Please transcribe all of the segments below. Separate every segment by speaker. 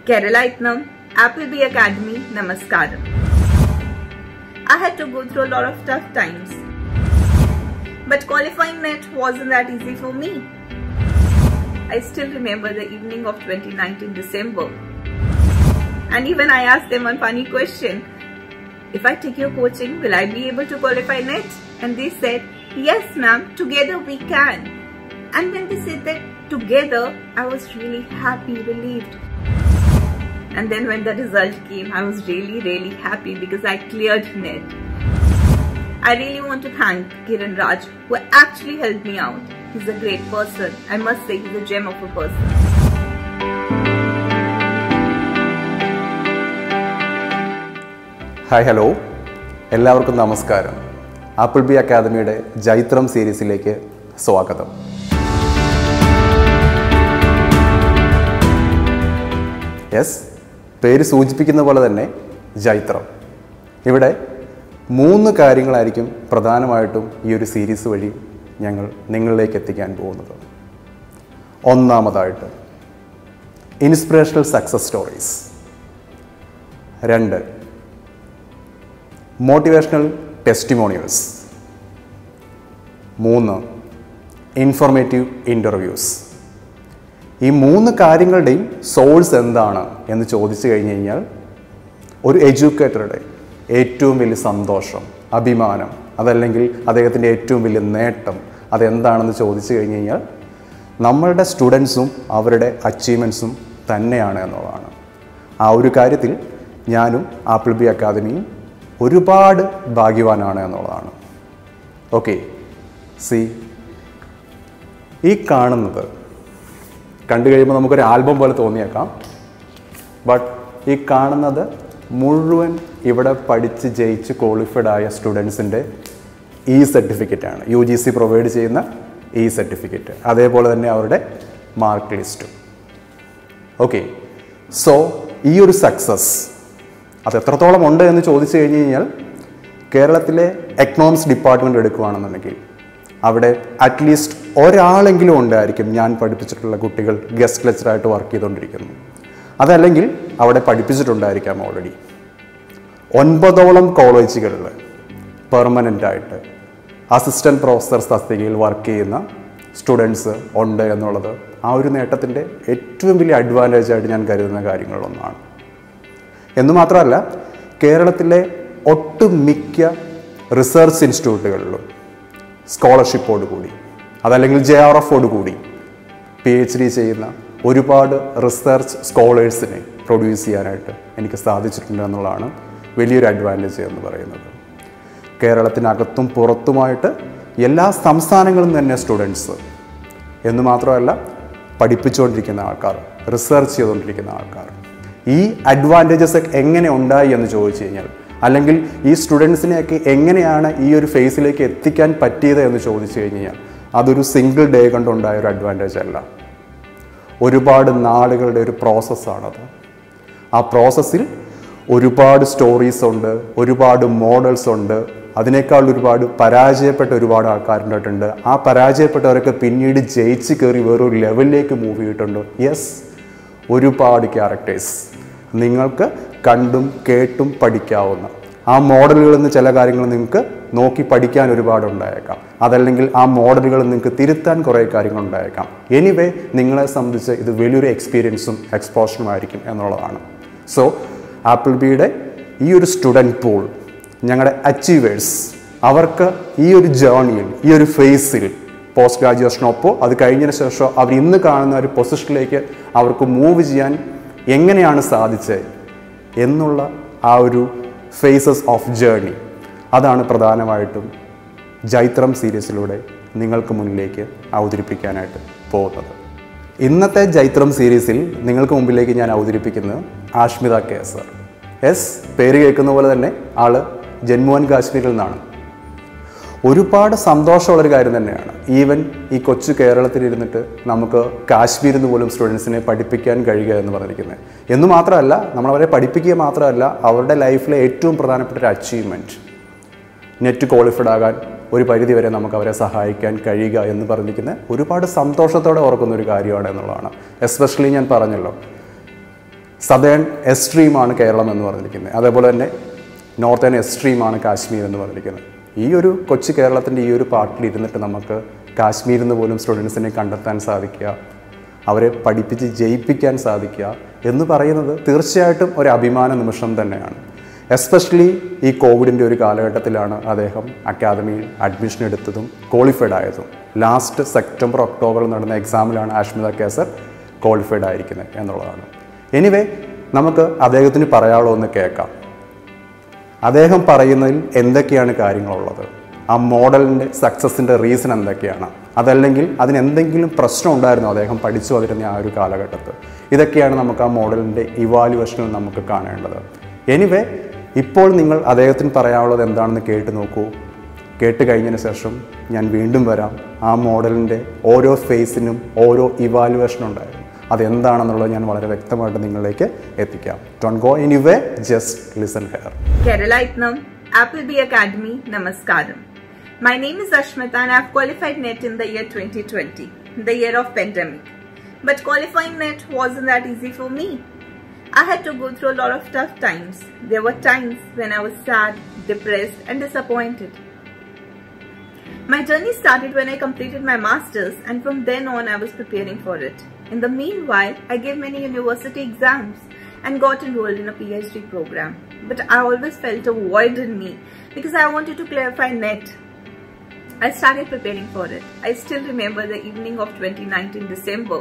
Speaker 1: Keralaitnam, Appleby Academy, Namaskaram. I had to go through a lot of tough times, but qualifying NET wasn't that easy for me. I still remember the evening of 2019 December, and even I asked them one funny question: if I take your coaching, will I be able to qualify NET? And they said, yes ma'am, together we can. And when they said that together, I was really happy, relieved. And then when the result came, I was really happy because I cleared NET. I really want to thank Kiran Raj, who actually helped me out. He's a great person. I must say he's a gem of a person.
Speaker 2: Hi, hello. എല്ലാവർക്കും നമസ്കാരം. Appleby അക്കാദമിയുടെ ജൈത്രം സീരീസിലേക്ക് സ്വാഗതം. Yes, പേര് സൂചിപ്പിക്കുന്ന പോലെ തന്നെ ജൈത്രം. ഇവിടെ 3 കാര്യങ്ങളായിരിക്കും പ്രധാനമായിട്ടും ഈ ഒരു സീരീസ് വഴി ഞങ്ങൾ നിങ്ങളിലേക്ക് എത്തിക്കാൻ പോകുന്നത്. ഒന്നാമതായിട്ട് inspirational success stories. 2 motivational testimonials. 3 informative interviews. ഈ 3 കാര്യങ്ങളുടെയും സോഴ്സ് എന്താണ് എന്ന് ചോദിച്ചു കഴിഞ്ഞ് കഴിഞ്ഞാൽ ഒരു എഡ്യൂക്കേറ്ററുടെ ഏറ്റവും വലിയ സന്തോഷം, അഭിമാനം, അതല്ലെങ്കിൽ അദ്ദേഹത്തിൻ്റെ ഏറ്റവും വലിയ നേട്ടം അതെന്താണെന്ന് ചോദിച്ചു കഴിഞ്ഞ് കഴിഞ്ഞാൽ നമ്മളുടെ സ്റ്റുഡൻസും അവരുടെ അച്ചീവ്മെൻറ്റ്സും തന്നെയാണ് എന്നുള്ളതാണ്. ആ ഒരു കാര്യത്തിൽ ഞാനും ആപ്പിൾബി അക്കാദമിയും ഒരുപാട് ഭാഗ്യവാനാണ് എന്നുള്ളതാണ്. ഓക്കെ, സി ഈ കാണുന്നത് കണ്ടു കഴിയുമ്പോൾ നമുക്കൊരു ആൽബം പോലെ തോന്നിയേക്കാം. ബട്ട് ഈ കാണുന്നത് മുഴുവൻ ഇവിടെ പഠിച്ച് ജയിച്ച് ക്വാളിഫൈഡ് ആയ സ്റ്റുഡൻസിൻ്റെ സർട്ടിഫിക്കറ്റാണ്. UGC പ്രൊവൈഡ് ചെയ്യുന്ന സർട്ടിഫിക്കറ്റ്, അതേപോലെ തന്നെ അവരുടെ മാർക്ക് ലിസ്റ്റും. ഓക്കെ, സോ ഈ ഒരു സക്സസ് അത് എത്രത്തോളം ഉണ്ട് എന്ന് ചോദിച്ചു കഴിഞ്ഞ് കഴിഞ്ഞാൽ കേരളത്തിലെ എക്കണോമിക്സ് ഡിപ്പാർട്ട്മെൻറ്റ് എടുക്കുകയാണെന്നുണ്ടെങ്കിൽ അവിടെ അറ്റ്ലീസ്റ്റ് ഒരാളെങ്കിലും ഉണ്ടായിരിക്കും ഞാൻ പഠിപ്പിച്ചിട്ടുള്ള കുട്ടികൾ ഗസ്റ്റ് ലെക്ചറായിട്ട് വർക്ക് ചെയ്തുകൊണ്ടിരിക്കുന്നു. അതല്ലെങ്കിൽ അവിടെ പഠിപ്പിച്ചിട്ടുണ്ടായിരിക്കാം ഓൾറെഡി. 9ഓളം കോളേജുകളിൽ പെർമനൻ്റായിട്ട് അസിസ്റ്റൻറ്റ് പ്രൊഫസർ തസ്തികയിൽ വർക്ക് ചെയ്യുന്ന സ്റ്റുഡൻസ് ഉണ്ട് എന്നുള്ളത് ആ ഒരു നേട്ടത്തിൻ്റെ ഏറ്റവും വലിയ അഡ്വാൻറ്റേജായിട്ട് ഞാൻ കരുതുന്ന കാര്യങ്ങളിലൊന്നാണ്. എന്നുമാത്രമല്ല, കേരളത്തിലെ ഒട്ടുമിക്ക റിസർച്ച് ഇൻസ്റ്റിറ്റ്യൂട്ടുകളിലും സ്കോളർഷിപ്പോട് കൂടി അതല്ലെങ്കിൽ JRF കൂടി PhD ചെയ്യുന്ന ഒരുപാട് റിസർച്ച് സ്കോളേഴ്സിനെ പ്രൊഡ്യൂസ് ചെയ്യാനായിട്ട് എനിക്ക് സാധിച്ചിട്ടുണ്ട് എന്നുള്ളതാണ് വലിയൊരു അഡ്വാൻറ്റേജ് എന്ന് പറയുന്നത്. കേരളത്തിനകത്തും പുറത്തുമായിട്ട് എല്ലാ സംസ്ഥാനങ്ങളും തന്നെ സ്റ്റുഡൻസ് എന്ന് മാത്രമല്ല പഠിപ്പിച്ചുകൊണ്ടിരിക്കുന്ന ആൾക്കാർ, റിസർച്ച് ചെയ്തുകൊണ്ടിരിക്കുന്ന ആൾക്കാർ. ഈ അഡ്വാൻറ്റേജസ് എങ്ങനെ ഉണ്ടായി എന്ന് ചോദിച്ചു കഴിഞ്ഞാൽ, അല്ലെങ്കിൽ ഈ സ്റ്റുഡൻസിനെയൊക്കെ എങ്ങനെയാണ് ഈ ഒരു ഫേസിലേക്ക് എത്തിക്കാൻ പറ്റിയത് എന്ന് ചോദിച്ചു കഴിഞ്ഞാൽ അതൊരു സിംഗിൾ ഡേ കൊണ്ടുണ്ടായ ഒരു അഡ്വാൻറ്റേജ് അല്ല. ഒരുപാട് നാളുകളുടെ ഒരു പ്രോസസ്സാണത്. ആ പ്രോസസ്സിൽ ഒരുപാട് സ്റ്റോറീസ് ഉണ്ട്, ഒരുപാട് മോഡൽസ് ഉണ്ട്, അതിനേക്കാൾ ഒരുപാട് പരാജയപ്പെട്ട ഒരുപാട് ആൾക്കാരുണ്ടായിട്ടുണ്ട്. ആ പരാജയപ്പെട്ടവരൊക്കെ പിന്നീട് ജയിച്ച് കയറി വേറൊരു ലെവലിലേക്ക് മൂവ് ചെയ്തിട്ടുണ്ട്. യെസ്, ഒരുപാട് ക്യാരക്ടേഴ്സ് നിങ്ങൾക്ക് കണ്ടും കേട്ടും പഠിക്കാവുന്ന ആ മോഡലുകളിൽ നിന്ന് ചില കാര്യങ്ങൾ നിങ്ങൾക്ക് നോക്കി പഠിക്കാൻ ഒരുപാട് ഉണ്ടായേക്കാം. അതല്ലെങ്കിൽ ആ മോഡലുകൾ നിങ്ങൾക്ക് തിരുത്താൻ കുറേ കാര്യങ്ങൾ ഉണ്ടായേക്കാം. എനിവേ, നിങ്ങളെ സംബന്ധിച്ച് ഇത് വലിയൊരു എക്സ്പീരിയൻസും എക്സ്പോഷറും ആയിരിക്കും എന്നുള്ളതാണ്. സോ ആപ്പിൾബിയുടെ ഈ ഒരു സ്റ്റുഡൻറ്റ് പൂൾ, ഞങ്ങളുടെ അച്ചീവേഴ്സ്, അവർക്ക് ഈ ഒരു ജേർണിയിൽ, ഈ ഒരു ഫേസിൽ പോസ്റ്റ് ഗ്രാജുവേഷനൊപ്പോ അത് കഴിഞ്ഞതിന് ശേഷം അവർ ഇന്ന് കാണുന്ന ഒരു പൊസിഷനിലേക്ക് അവർക്ക് മൂവ് ചെയ്യാൻ എങ്ങനെയാണ് സാധിച്ചത് എന്നുള്ള ആ ഒരു ഫേസസ് ഓഫ് ജേർണി, അതാണ് പ്രധാനമായിട്ടും ജൈത്രം സീരീസിലൂടെ നിങ്ങൾക്ക് മുന്നിലേക്ക് അവതരിപ്പിക്കാനായിട്ട് പോകുന്നത്. ഇന്നത്തെ ജൈത്രം സീരീസിൽ നിങ്ങൾക്ക് മുമ്പിലേക്ക് ഞാൻ അവതരിപ്പിക്കുന്നത് ആഷ്മിത കെ സർ. യെസ്, പേര് കേൾക്കുന്ന പോലെ തന്നെ ആള് ജമ്മു ആൻഡ് കാശ്മീരിൽ നിന്നാണ്. ഒരുപാട് സന്തോഷമുള്ളൊരു കാര്യം തന്നെയാണ്. ഈവൻ ഈ കൊച്ചു കേരളത്തിലിരുന്നിട്ട് നമുക്ക് കാശ്മീരിൽ നിന്ന് പോലും സ്റ്റുഡൻസിനെ പഠിപ്പിക്കാൻ കഴിയുക എന്ന് പറഞ്ഞിരിക്കുന്നത്. എന്ന് മാത്രമല്ല, നമ്മളവരെ പഠിപ്പിക്കുക മാത്രമല്ല, അവരുടെ ലൈഫിലെ ഏറ്റവും പ്രധാനപ്പെട്ട ഒരു അച്ചീവ്മെൻറ്റ് നെറ്റ് ക്വാളിഫൈഡ് ആകാൻ ഒരു പരിധി വരെ നമുക്ക് അവരെ സഹായിക്കാൻ കഴിയുക എന്ന് പറഞ്ഞിരിക്കുന്നത് ഒരുപാട് സന്തോഷത്തോടെ ഓർക്കുന്ന ഒരു കാര്യമാണ് എന്നുള്ളതാണ്. എസ്പെഷ്യലി ഞാൻ പറഞ്ഞല്ലോ, സദേൺ എക്സ്ട്രീമാണ് കേരളം എന്ന് പറഞ്ഞിരിക്കുന്നത്, അതേപോലെ തന്നെ നോർത്തേൺ എക്സ്ട്രീമാണ് കാശ്മീർ എന്ന് പറഞ്ഞിരിക്കുന്നത്. ഈ ഒരു കൊച്ചു കേരളത്തിൻ്റെ ഈ ഒരു പാർട്ടിൽ ഇരുന്നിട്ട് നമുക്ക് കാശ്മീരിൽ നിന്ന് പോലും സ്റ്റുഡൻസിനെ കണ്ടെത്താൻ സാധിക്കുക, അവരെ പഠിപ്പിച്ച് ജയിപ്പിക്കാൻ സാധിക്കുക എന്ന് പറയുന്നത് തീർച്ചയായിട്ടും ഒരു അഭിമാന നിമിഷം തന്നെയാണ്. എസ്പെഷ്യലി ഈ കോവിഡിൻ്റെ ഒരു കാലഘട്ടത്തിലാണ് അദ്ദേഹം അക്കാദമിയിൽ അഡ്മിഷൻ എടുത്തതും ക്വാളിഫൈഡ് ആയതും. ലാസ്റ്റ് സെപ്റ്റംബർ ഒക്ടോബറിൽ നടന്ന എക്സാമിലാണ് ആഷ്മിത കേസർ ക്വാളിഫൈഡ് ആയിരിക്കുന്നത് എന്നുള്ളതാണ്. എനിവേ, നമുക്ക് അദ്ദേഹത്തിന് പറയാനുള്ളതെന്ന് കേൾക്കാം. അദ്ദേഹം പറയുന്നതിൽ എന്തൊക്കെയാണ് കാര്യങ്ങളുള്ളത്, ആ മോഡലിൻ്റെ സക്സസിൻ്റെ റീസൺ എന്തൊക്കെയാണ്, അതല്ലെങ്കിൽ അതിനെന്തെങ്കിലും പ്രശ്നം ഉണ്ടായിരുന്നോ അദ്ദേഹം പഠിച്ചു വന്നിരുന്ന ആ ഒരു കാലഘട്ടത്തിൽ. ഇതൊക്കെയാണ് നമുക്ക് ആ മോഡലിൻ്റെ ഇവാലുവേഷനിൽ നമുക്ക് കാണേണ്ടത്. എനിവേ, ഇപ്പോൾ നിങ്ങൾ അദ്ദേഹത്തിന് പറയാനുള്ളത് എന്താണെന്ന് കേട്ട് നോക്കൂ. കേട്ട് കഴിഞ്ഞതിന് ശേഷം ഞാൻ വീണ്ടും വരാം. ആ മോഡലിൻ്റെ ഓരോ ഫേസിനും ഓരോ ഇവാലുവേഷൻ ഉണ്ടായിരുന്നു, അതെന്താണെന്നുള്ളത് ഞാൻ വളരെ വ്യക്തമായിട്ട് നിങ്ങളിലേക്ക് എത്തിക്കാം. Don't go anywhere, just listen here.
Speaker 1: Keralaitnam, Appleby Academy, Namaskaram. My name is Ashmita and I have qualified NET in the year 2020, the year of pandemic. But qualifying NET wasn't that easy for me. I had to go through a lot of tough times. There were times when I was sad, depressed and disappointed. My journey started when I completed my masters, and from then on I was preparing for it. In the meanwhile, I gave many university exams and got enrolled in a PhD program. But I always felt a void in me because I wanted to clarify NET. I started preparing for it. I still remember the evening of 2019 December.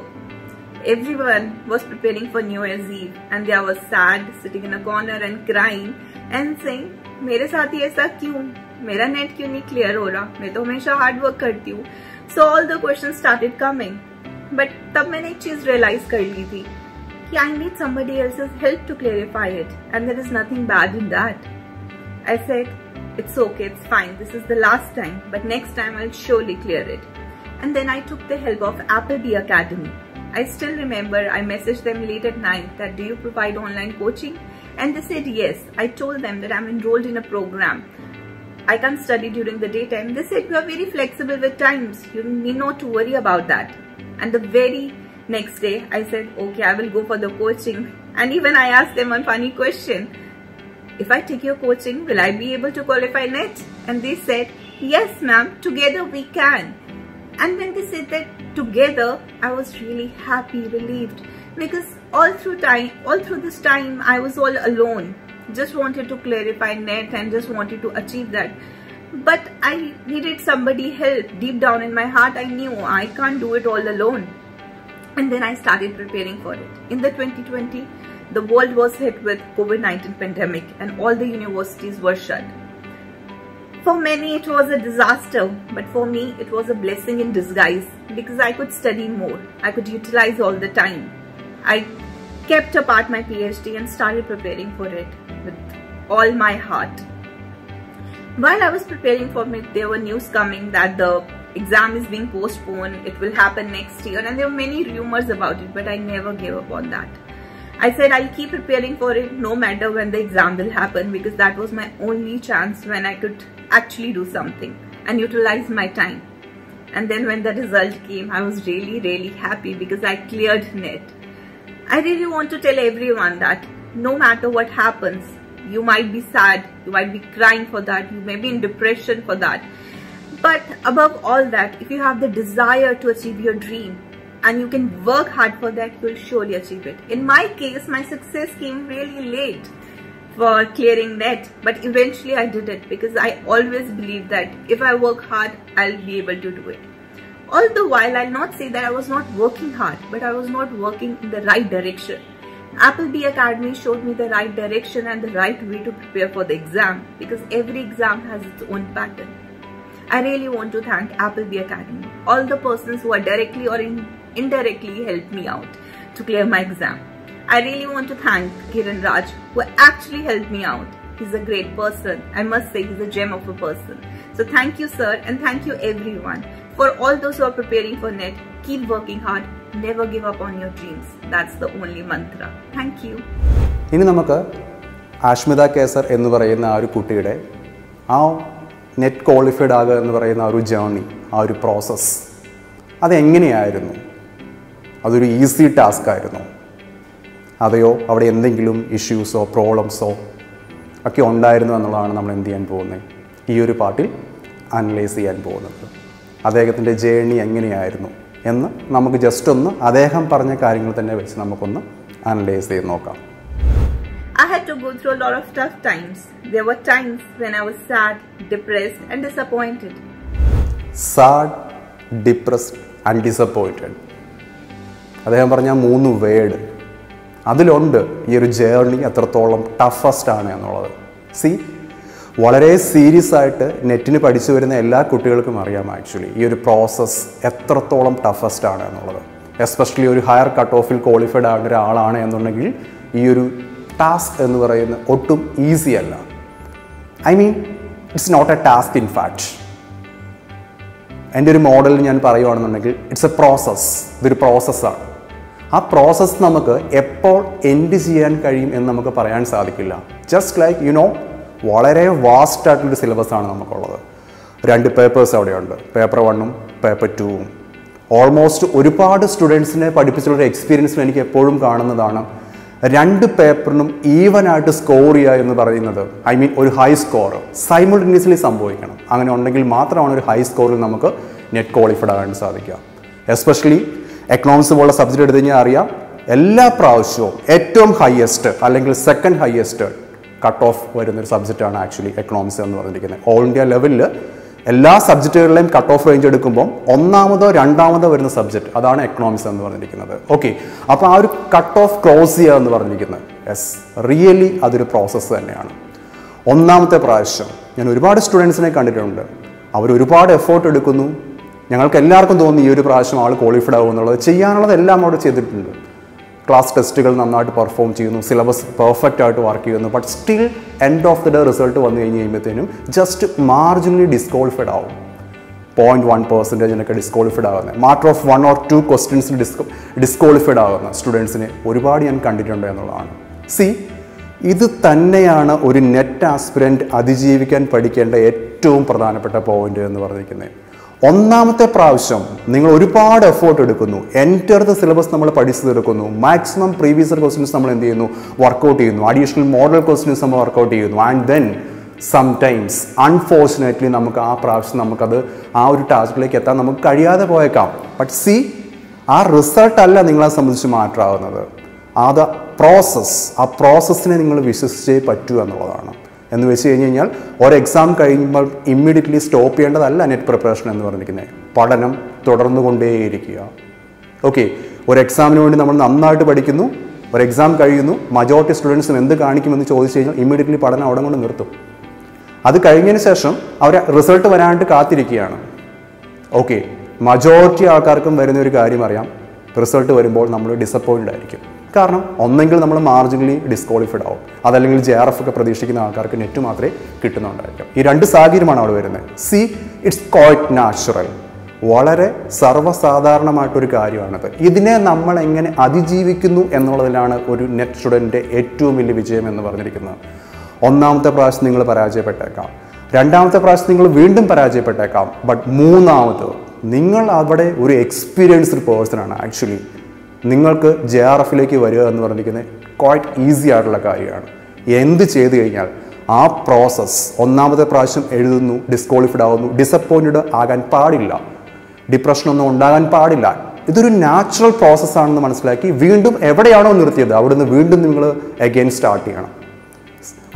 Speaker 1: Everyone was preparing for New Year's Eve and they were sad, sitting in a corner and crying and saying, मेरे साथ ही ऐसा क्यों? मेरा net क्यों नहीं clear हो रहा? मैं तो हमेशा हार्ड वर्क करती हूँ. So all the questions started coming. But तब मैंने एक चीज रियलाइज कर ली थी कि I need somebody else's help to clarify it, and there is nothing bad in that. I said, it's okay, it's fine, this is the last time, but next time I'll surely clear it. And then I took the help of Appleby Academy. I still remember I messaged them late at night that do you provide online coaching? And they said yes. I told them that I'm enrolled in a program. I can't study during the daytime. They said you are very flexible with times. You need not to worry about that. And the very next day I said okay, I will go for the coaching. And even I asked them one funny question. If I take your coaching, will I be able to qualify NET? And they said, yes ma'am, together we can. And when they said that together, I was really happy, relieved, because all through this time, I was all alone. Just wanted to clarify NET and just wanted to achieve that. But I needed somebody help. Deep down in my heart, I knew I can't do it all alone. And then I started preparing for it. In the 2020, the world was hit with COVID-19 pandemic and all the universities were shut. For many it was a disaster, but for me it was a blessing in disguise because I could study more. I could utilize all the time. I kept apart my PhD and started preparing for it with all my heart. While I was preparing for it, there were news coming that the exam is being postponed, it will happen next year, and there were many rumors about it, but I never gave up on that. I said I'll keep preparing for it no matter when the exam will happen, because that was my only chance when I could actually do something and utilize my time. And then when the result came, I was really happy because I cleared NET. I really want to tell everyone that no matter what happens, you might be sad, you might be crying for that, you may be in depression for that, but above all that, if you have the desire to achieve your dream and you can work hard for that, you will surely achieve it. In my case, my success came really late for clearing NET, but eventually I did it because I always believed that if I work hard, I'll be able to do it. All the while, I'll not say that I was not working hard, but I was not working in the right direction. Appleby Academy showed me the right direction and the right way to prepare for the exam, because every exam has its own pattern. I really want to thank Appleby Academy, all the persons who are directly or indirectly helped me out to clear my exam. I really want to thank Kiran Raj, who actually helped me out. He's a great person. I must say he's a gem of a person. So thank you sir, and thank you everyone. For all those who are preparing for NET, keep working hard. Never give up on your dreams. That's the only mantra. Thank you.
Speaker 2: ഇനി നമുക്ക് ആഷ്മിത കേസർ എന്ന് പറയുന്ന ആ ഒരു കുട്ടിയുടെ ആ net qualified ആകുക എന്ന് പറയുന്ന ആ ഒരു ജേർണി, ആ ഒരു പ്രോസസ്സ് അതെങ്ങനെയായിരുന്നു? അതൊരു ഈസി ടാസ്ക് ആയിരുന്നു? അതെയോ അവിടെ എന്തെങ്കിലും ഇഷ്യൂസോ പ്രോബ്ലംസോ ഒക്കെ ഉണ്ടായിരുന്നു എന്നുള്ളതാണ് നമ്മൾ എന്ത് ചെയ്യാൻ പോകുന്നത്, ഈ ഒരു പാർട്ടിൽ അനലൈസ് ചെയ്യാൻ പോകുന്നത്. അദ്ദേഹത്തിൻ്റെ ജേർണി എങ്ങനെയായിരുന്നു എന്ന് നമുക്ക് ജസ്റ്റ് ഒന്ന് അദ്ദേഹം പറഞ്ഞ കാര്യങ്ങൾ തന്നെ വെച്ച് നമുക്കൊന്ന് അനലൈസ് ചെയ്ത് നോക്കാം.
Speaker 1: I had to go through a lot of tough times. There were times when I was sad, depressed and disappointed.
Speaker 2: Sad, depressed and disappointed. അദ്ദേഹം പറഞ്ഞ 3 വേർഡ് അതിലുണ്ട് ഈ ഒരു ജേർണി എത്രത്തോളം ടഫസ്റ്റ് ആണ് എന്നുള്ളത്. വളരെ സീരിയസ് ആയിട്ട് നെറ്റിന് പഠിച്ചു വരുന്ന എല്ലാ കുട്ടികൾക്കും അറിയാം ആക്ച്വലി ഈ ഒരു പ്രോസസ്സ് എത്രത്തോളം ടഫസ്റ്റ് ആണ് എന്നുള്ളത്. എസ്പെഷ്യലി ഒരു ഹയർ കട്ട് ഓഫിൽ ക്വാളിഫൈഡ് ആകുന്ന ഒരാളാണ് എന്നുണ്ടെങ്കിൽ ഈ ഒരു ടാസ്ക് എന്ന് പറയുന്നത് ഒട്ടും ഈസി അല്ല. I mean it's not a task in fact. എൻ്റെ ഒരു മോഡൽ ഞാൻ പറയുകയാണെന്നുണ്ടെങ്കിൽ ഇറ്റ്സ് എ പ്രോസസ്സ്. ഇതൊരു പ്രോസസ്സാണ്. ആ പ്രോസസ്സ് നമുക്ക് എപ്പോൾ എൻഡ് ചെയ്യാൻ കഴിയും എന്ന് നമുക്ക് പറയാൻ സാധിക്കില്ല. ജസ്റ്റ് ലൈക്ക് വളരെ വാസ്റ്റ് ആയിട്ടുള്ളൊരു സിലബസാണ് നമുക്കുള്ളത്. 2 പേപ്പേഴ്സ് അവിടെയുണ്ട്, പേപ്പർ 1ഉം പേപ്പർ 2ഉം. ഓൾമോസ്റ്റ് ഒരുപാട് സ്റ്റുഡൻസിനെ പഠിപ്പിച്ചുള്ളൊരു എക്സ്പീരിയൻസിൽ എനിക്ക് എപ്പോഴും കാണുന്നതാണ് 2 പേപ്പറിനും ഈവനായിട്ട് സ്കോർ ചെയ്യുക എന്ന് പറയുന്നത്. ഐ മീൻ ഒരു ഹൈ സ്കോർ സൈമിൾട്ടേനിയസ്ലി സംഭവിക്കണം. അങ്ങനെ ഉണ്ടെങ്കിൽ മാത്രമാണ് ഒരു ഹൈ സ്കോറിൽ നമുക്ക് നെറ്റ് ക്വാളിഫൈഡ് ആകാൻ സാധിക്കുക. എസ്പെഷ്യലി എക്കണോമിക്സ് പോലുള്ള സബ്ജക്റ്റ് എടുത്തു കഴിഞ്ഞാൽ അറിയാം, എല്ലാ പ്രാവശ്യവും ഏറ്റവും ഹയസ്റ്റ് അല്ലെങ്കിൽ സെക്കൻഡ് ഹയസ്റ്റ് കട്ട് ഓഫ് വരുന്നൊരു സബ്ജക്റ്റാണ് ആക്ച്വലി എക്കണോമിക്സ് എന്ന് പറഞ്ഞിരിക്കുന്നത്. ഓൾ ഇന്ത്യ ലെവലിൽ എല്ലാ സബ്ജക്റ്റുകളിലെയും കട്ട് ഓഫ് റേഞ്ച് എടുക്കുമ്പോൾ 1ാമതോ 2ാമതോ വരുന്ന സബ്ജക്റ്റ് അതാണ് എക്കണോമിക്സ് എന്ന് പറഞ്ഞിരിക്കുന്നത്. ഓക്കെ, അപ്പോൾ ആ ഒരു കട്ട് ഓഫ് ക്രോസ് ചെയ്യുക എന്ന് പറഞ്ഞിരിക്കുന്നത് റിയലി അതൊരു പ്രോസസ്സ് തന്നെയാണ്. 1ാമത്തെ പ്രാവശ്യം ഞാൻ ഒരുപാട് സ്റ്റുഡൻസിനെ കണ്ടിട്ടുണ്ട്. അവർ ഒരുപാട് എഫേർട്ട് എടുക്കുന്നു. ഞങ്ങൾക്ക് എല്ലാവർക്കും തോന്നി ഈ ഒരു പ്രാവശ്യം ആൾ ക്വാളിഫൈഡ് ആകും എന്നുള്ളത്. ചെയ്യാനുള്ളതെല്ലാം അവിടെ ചെയ്തിട്ടുണ്ട്. ക്ലാസ് ടെസ്റ്റുകൾ നന്നായിട്ട് പെർഫോം ചെയ്യുന്നു, സിലബസ് പെർഫെക്റ്റ് ആയിട്ട് വർക്ക് ചെയ്യുന്നു. But still end of the day result വന്നു കഴിഞ്ഞ് കഴിയുമ്പോഴത്തേനും ജസ്റ്റ് മാർജിനലി ഡിസ്ക്വാളിഫൈഡ് ആവും. 0.1% ഡിസ്ക്വാളിഫൈഡ് ആകുന്നത്, മാറ്റർ ഓഫ് 1 or 2 ക്വസ്റ്റ്യൻസിൽ ഡിസ്ക്വാളിഫൈഡ് ആകുന്ന സ്റ്റുഡൻസിനെ ഒരുപാട് ഞാൻ കണ്ടിട്ടുണ്ട് എന്നുള്ളതാണ്. ഇത് തന്നെയാണ് ഒരു നെറ്റ് ആസ്പിരൻറ്റ് അതിജീവിക്കാൻ പഠിക്കേണ്ട ഏറ്റവും പ്രധാനപ്പെട്ട പോയിന്റ് എന്ന് പറഞ്ഞിരിക്കുന്നത്. 1ാമത്തെ പ്രാവശ്യം നിങ്ങൾ ഒരുപാട് എഫേർട്ട് എടുക്കുന്നു, എൻറ്റർ ദ സിലബസ് നമ്മൾ പഠിച്ചു തീർക്കുന്നു, മാക്സിമം പ്രീവിയസ് ഇയർ ക്വസ്റ്റ്യൻസ് നമ്മൾ എന്ത് ചെയ്യുന്നു, വർക്കൗട്ട് ചെയ്യുന്നു, അഡീഷണൽ മോഡൽ ക്വസ്റ്റ്യൻസ് നമ്മൾ വർക്കൗട്ട് ചെയ്യുന്നു. ആൻഡ് ദെൻ സംടൈംസ് അൺഫോർച്ചുനേറ്റ്ലി നമുക്ക് ആ പ്രാവശ്യം നമുക്കത് ആ ഒരു ടാസ്കിലേക്ക് എത്താൻ നമുക്ക് കഴിയാതെ പോയേക്കാം. ബട്ട് ആ റിസൾട്ട് അല്ല നിങ്ങളെ സംബന്ധിച്ച് മാറ്ററാവുന്നത്, അത് പ്രോസസ്സ്. ആ പ്രോസസ്സിനെ നിങ്ങൾ വിശ്വസിച്ചേ പറ്റൂ എന്നുള്ളതാണ്. എന്ന് വെച്ച് കഴിഞ്ഞാൽ ഒരു എക്സാം കഴിയുമ്പോൾ ഇമ്മീഡിയറ്റ്ലി സ്റ്റോപ്പ് ചെയ്യേണ്ടതല്ല നെറ്റ് പ്രിപ്പറേഷൻ എന്ന് പറഞ്ഞിരിക്കുന്നത്. പഠനം തുടർന്നുകൊണ്ടേയിരിക്കുക. ഓക്കെ, ഒരു എക്സാമിന് വേണ്ടി നമ്മൾ നന്നായിട്ട് പഠിക്കുന്നു, ഒരു എക്സാം കഴിയുന്നു, മജോറിറ്റി സ്റ്റുഡൻസും എന്ത് കാണിക്കുമെന്ന് ചോദിച്ചു കഴിഞ്ഞാൽ ഇമ്മീഡിയറ്റ്ലി പഠനം അവിടെ കൊണ്ട് നിർത്തും. അത് കഴിഞ്ഞതിന് ശേഷം അവർ റിസൾട്ട് വരാനായിട്ട് കാത്തിരിക്കുകയാണ്. ഓക്കെ, മജോറിറ്റി ആൾക്കാർക്കും വരുന്ന ഒരു കാര്യം അറിയാം, റിസൾട്ട് വരുമ്പോൾ നമ്മൾ ഡിസപ്പോയിൻറ്റഡ് ആയിരിക്കും. കാരണം ഒന്നെങ്കിൽ നമ്മൾ മാർജിനലി ഡിസ്ക്വാളിഫൈഡ് ആവും, അതല്ലെങ്കിൽ JRF ഒക്കെ പ്രതീക്ഷിക്കുന്ന ആൾക്കാർക്ക് നെറ്റ് മാത്രമേ കിട്ടുന്നുണ്ടായിരിക്കും. ഈ 2 സാഹചര്യമാണ് അവിടെ വരുന്നത്. It's quite natural. വളരെ സർവ്വസാധാരണമായിട്ടൊരു കാര്യമാണത്. ഇതിനെ നമ്മൾ എങ്ങനെ അതിജീവിക്കുന്നു എന്നുള്ളതിലാണ് ഒരു നെറ്റ് സ്റ്റുഡൻറ്റിൻ്റെ ഏറ്റവും വലിയ വിജയം എന്ന് പറഞ്ഞിരിക്കുന്നത്. 1ാമത്തെ പ്രാവശ്യം നിങ്ങൾ പരാജയപ്പെട്ടേക്കാം, 2ാമത്തെ പ്രാവശ്യം നിങ്ങൾ വീണ്ടും പരാജയപ്പെട്ടേക്കാം. ബട്ട് 3ാമത് നിങ്ങൾ അവിടെ ഒരു എക്സ്പീരിയൻസ്ഡ് പേഴ്സണാണ്. ആക്ച്വലി നിങ്ങൾക്ക് JRFിലേക്ക് വരിക എന്ന് പറഞ്ഞിരിക്കുന്നത് ക്വൈറ്റ് ഈസി ആയിട്ടുള്ള കാര്യമാണ്. എന്ത് ചെയ്തു കഴിഞ്ഞാൽ ആ പ്രോസസ്സ് 1ാമത്തെ പ്രാവശ്യം എഴുതുന്നു, ഡിസ്ക്വാളിഫൈഡ് ആകുന്നു, ഡിസപ്പോയിൻറ്റഡ് ആകാൻ പാടില്ല, ഡിപ്രഷനൊന്നും ഉണ്ടാകാൻ പാടില്ല. ഇതൊരു നാച്ചുറൽ പ്രോസസ്സാണെന്ന് മനസ്സിലാക്കി വീണ്ടും എവിടെയാണോ നിർത്തിയത് അവിടുന്ന് വീണ്ടും നിങ്ങൾ അഗെയിൻ സ്റ്റാർട്ട് ചെയ്യണം.